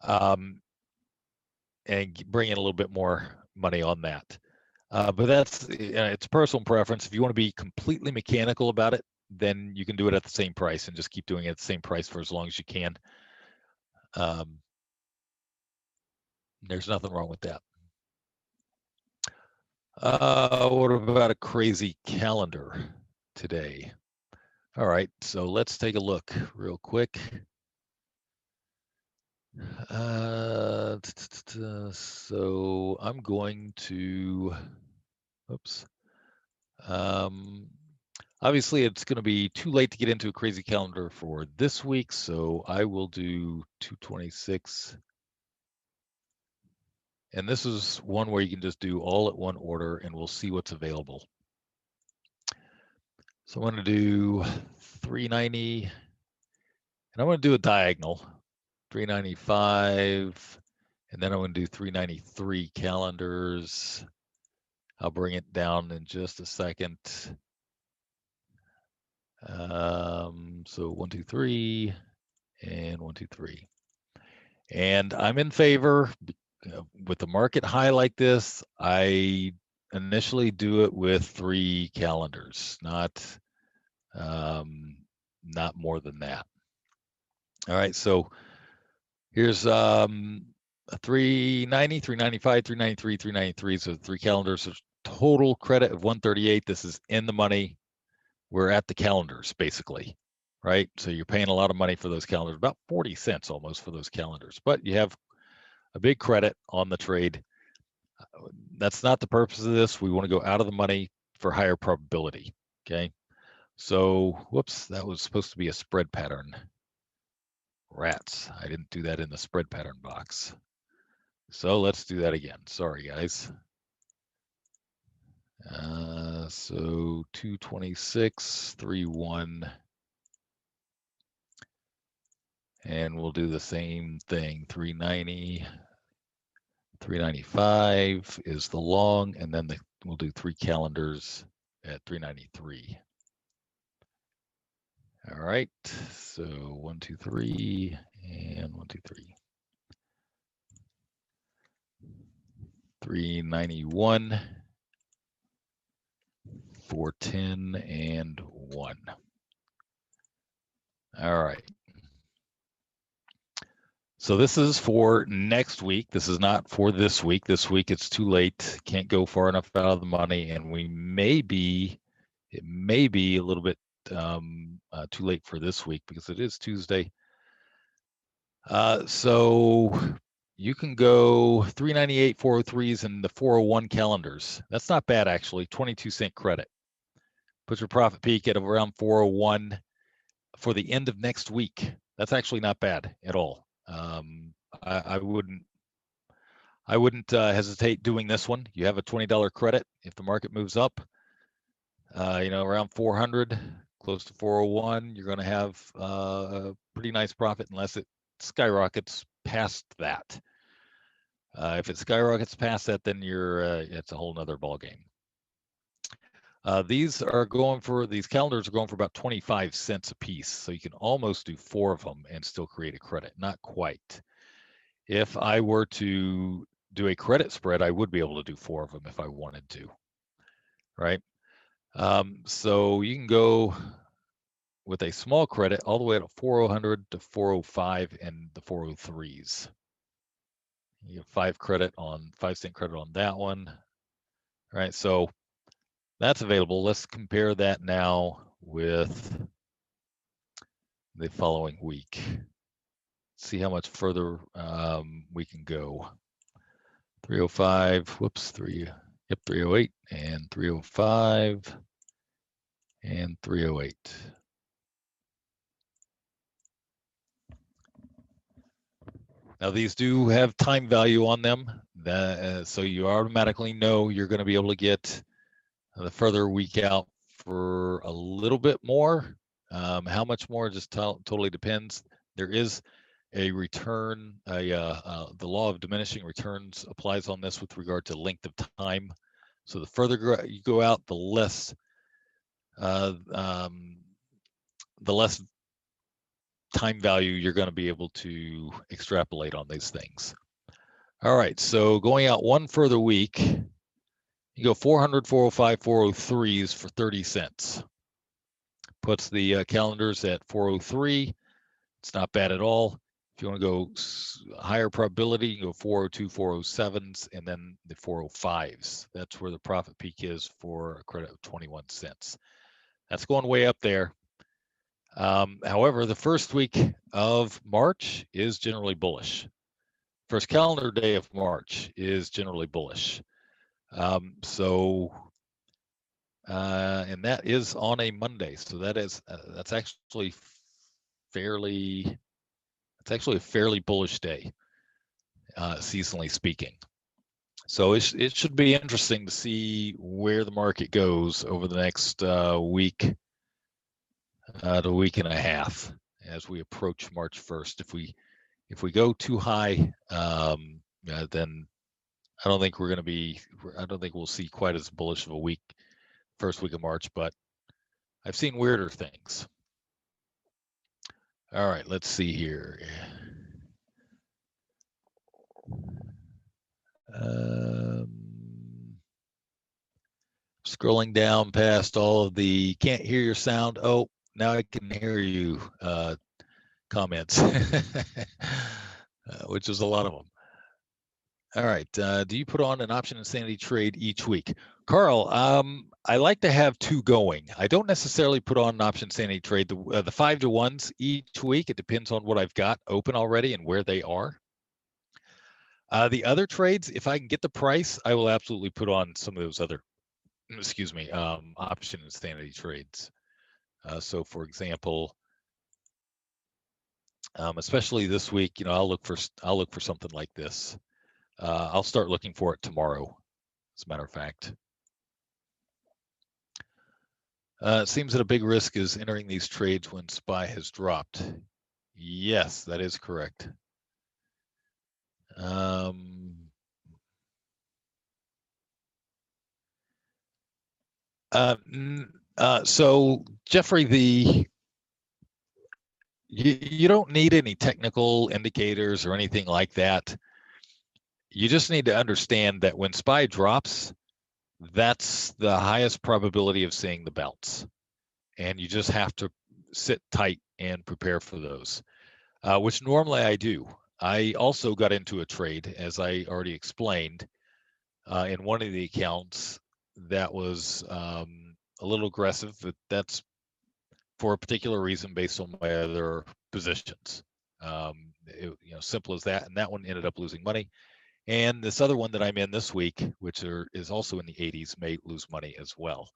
and bring in a little bit more money on that. But that's it's personal preference. If you want to be completely mechanical about it, then you can do it at the same price and just keep doing it at the same price for as long as you can. There's nothing wrong with that. What about a crazy calendar today? All right, so let's take a look real quick. So I'm going to, oops. Obviously, it's going to be too late to get into a crazy calendar for this week, so I will do 226. And this is one where you can just do all at one order, and we'll see what's available. So I'm going to do 390, And I'm going to do a diagonal, 395, and then I'm going to do 393 calendars. I'll bring it down in just a second. So 1, 2, 3, and 1, 2, 3. And I'm in favor with the market high like this. I initially do it with 3 calendars, not more than that. All right, so here's a 390, 395, 393, 393. So 3 calendars. So total credit of 138. This is in the money. We're at the calendars basically, right? So you're paying a lot of money for those calendars, about 40 cents almost for those calendars, but you have a big credit on the trade. That's not the purpose of this. We want to go out of the money for higher probability. Okay. So, whoops, that was supposed to be a spread pattern. Rats. I didn't do that in the spread pattern box. So let's do that again. Sorry, guys. So 226, 31. And we'll do the same thing. 390, 395 is the long, and then we'll do 3 calendars at 393. All right, so 1, 2, 3, and 1, 2, 3. 391, 410, and 1. All right. So this is for next week. This is not for this week. This week it's too late. Can't go far enough out of the money, and it may be a little bit too late for this week because it is Tuesday. So you can go 398, 403s, and the 401 calendars. That's not bad actually. 22-cent credit. Put your profit peak at around 401 for the end of next week. That's actually not bad at all. I wouldn't hesitate doing this one. You have a $20 credit. If the market moves up, around 400, close to 401, you're going to have a pretty nice profit unless it skyrockets past that. If it skyrockets past that, then it's a whole nother ball game. These calendars are going for about 25 cents a piece. So you can almost do 4 of them and still create a credit. Not quite. If I were to do a credit spread, I would be able to do 4 of them if I wanted to, right? So you can go with a small credit all the way to 400 to 405 and the 403s. You have 5 cent credit on that one. All right, so that's available. Let's compare that now with the following week. See how much further we can go. 305, whoops, 308 and 305 and 308. Now these do have time value on them, so you automatically know you're going to be able to get the further week out for a little bit more. How much more just totally depends. There is a return, the law of diminishing returns applies on this with regard to length of time. So the further you go out, the less time value you're going to be able to extrapolate on these things. All right, so going out one further week, you go 400, 405, 403s for 30 cents. Puts the calendars at 403. It's not bad at all. If you want to go higher probability, you go 402, 407s, and then the 405s. That's where the profit peak is for a credit of 21 cents. That's going way up there. However, the first week of March is generally bullish. First calendar day of March is generally bullish. And that is on a Monday. So that's actually a fairly bullish day, seasonally speaking. So it should be interesting to see where the market goes over the next week to week and a half. as we approach March 1st. If we go too high, then I don't think we'll see quite as bullish of a week, first week of March, but I've seen weirder things. All right, let's see here. Scrolling down past all of the can't hear your sound. Oh, now I can hear you comments, which is a lot of them. All right. Do you put on an option insanity trade each week? Carl, I like to have two going. I don't necessarily put on an option insanity trade. The 5-to-1s each week. It depends on what I've got open already and where they are. The other trades, if I can get the price, I will absolutely put on some of those other, option insanity trades. So for example, especially this week, I'll look for something like this. I'll start looking for it tomorrow, as a matter of fact. It seems that a big risk is entering these trades when SPY has dropped. Yes, that is correct. So Jeffrey, you don't need any technical indicators or anything like that. You just need to understand that when SPY drops, that's the highest probability of seeing the bounce. And you just have to sit tight and prepare for those, which normally I do. I also got into a trade, as I already explained, in one of the accounts that was a little aggressive, but that's for a particular reason based on my other positions. Simple as that. And that one ended up losing money. And this other one that I'm in this week, which is also in the 80s, may lose money as well.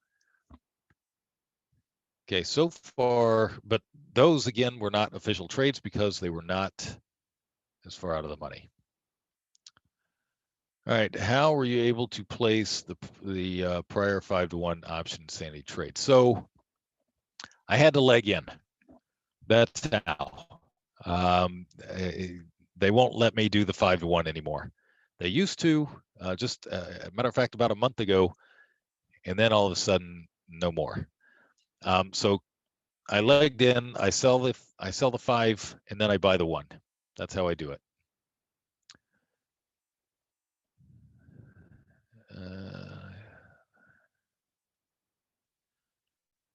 Okay, so far, but those again were not official trades because they were not as far out of the money. All right, how were you able to place the prior 5-to-1 option insanity trade? So I had to leg in. That's how. They won't let me do the 5-to-1 anymore. They used to, just a matter of fact, about a month ago, and then all of a sudden, no more. So I legged in. I sell the 5, and then I buy the 1. That's how I do it.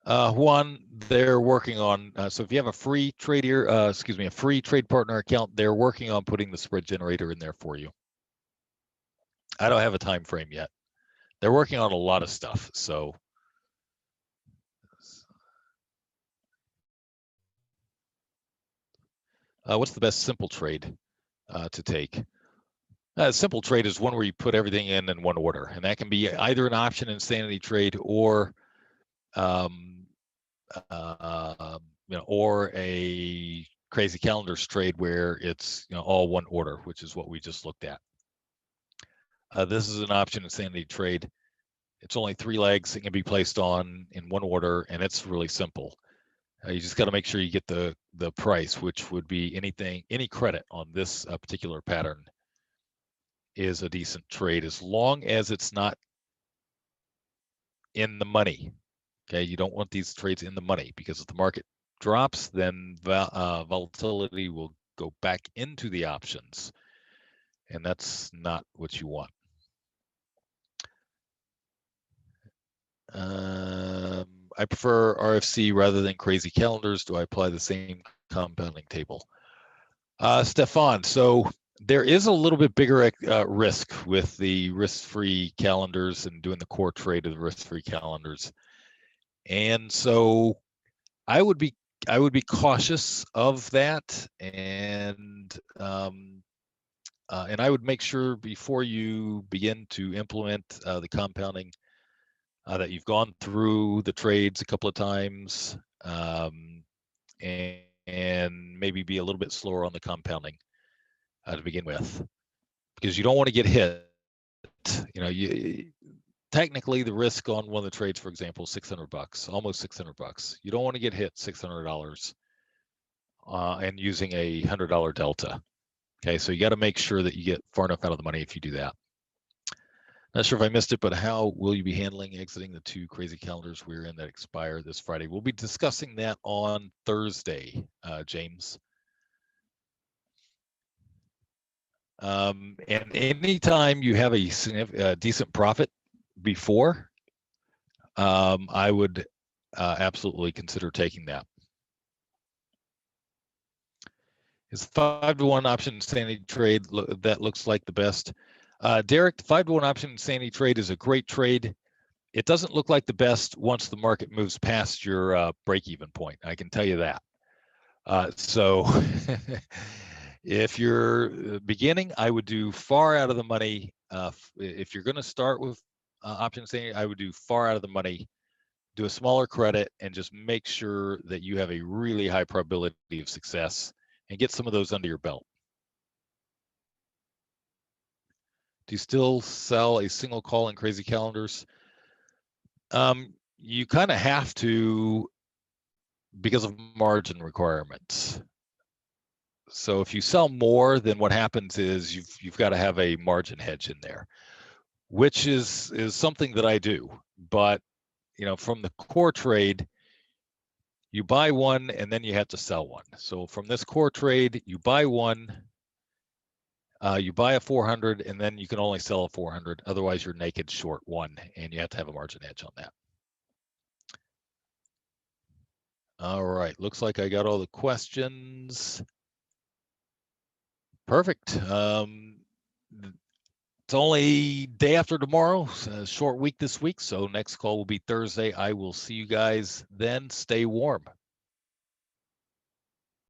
Juan, they're working on. So if you have a free a free trade partner account, they're working on putting the spread generator in there for you. I don't have a time frame yet. They're working on a lot of stuff. So what's the best simple trade to take? A simple trade is one where you put everything in one order, and that can be either an option insanity trade or or a crazy calendars trade where it's all one order, which is what we just looked at. This is an option insanity trade. It's only 3 legs. It can be placed on in one order, and it's really simple. You just got to make sure you get the price, which would be any credit on this particular pattern is a decent trade, as long as it's not in the money. Okay, you don't want these trades in the money, because if the market drops, then volatility will go back into the options, and that's not what you want. I prefer RFC rather than crazy calendars. Do I apply the same compounding table? Stefan, so there is a little bit bigger risk with the risk-free calendars and doing the core trade of the risk-free calendars. And so I would be cautious of that, and I would make sure before you begin to implement the compounding that you've gone through the trades a couple of times, and maybe be a little bit slower on the compounding to begin with, because you don't want to get hit. Technically the risk on one of the trades, for example, $600, almost $600. You don't want to get hit $600 and using a $100 delta. Okay, so you got to make sure that you get far enough out of the money if you do that. Not sure if I missed it, but how will you be handling exiting the 2 crazy calendars we're in that expire this Friday? We'll be discussing that on Thursday, James. And anytime you have a decent profit before, I would absolutely consider taking that. Is 5-to-1 option insanity trade that looks like the best? Derek, the 5-to-1 option insanity trade is a great trade. It doesn't look like the best once the market moves past your break-even point. I can tell you that. So if you're beginning, I would do far out of the money. If you're going to start with option insanity, I would do far out of the money, do a smaller credit, and just make sure that you have a really high probability of success and get some of those under your belt. Do you still sell a single call in crazy calendars? You kind of have to because of margin requirements. So if you sell more, then what happens is you've got to have a margin hedge in there, which is something that I do. But from the core trade, you buy one and then you have to sell one. So from this core trade, you buy one, you buy a 400, and then you can only sell a 400. Otherwise, you're naked short one, and you have to have a margin hedge on that. All right, looks like I got all the questions. Perfect. It's only day after tomorrow, a short week this week, so next call will be Thursday. I will see you guys then. Stay warm.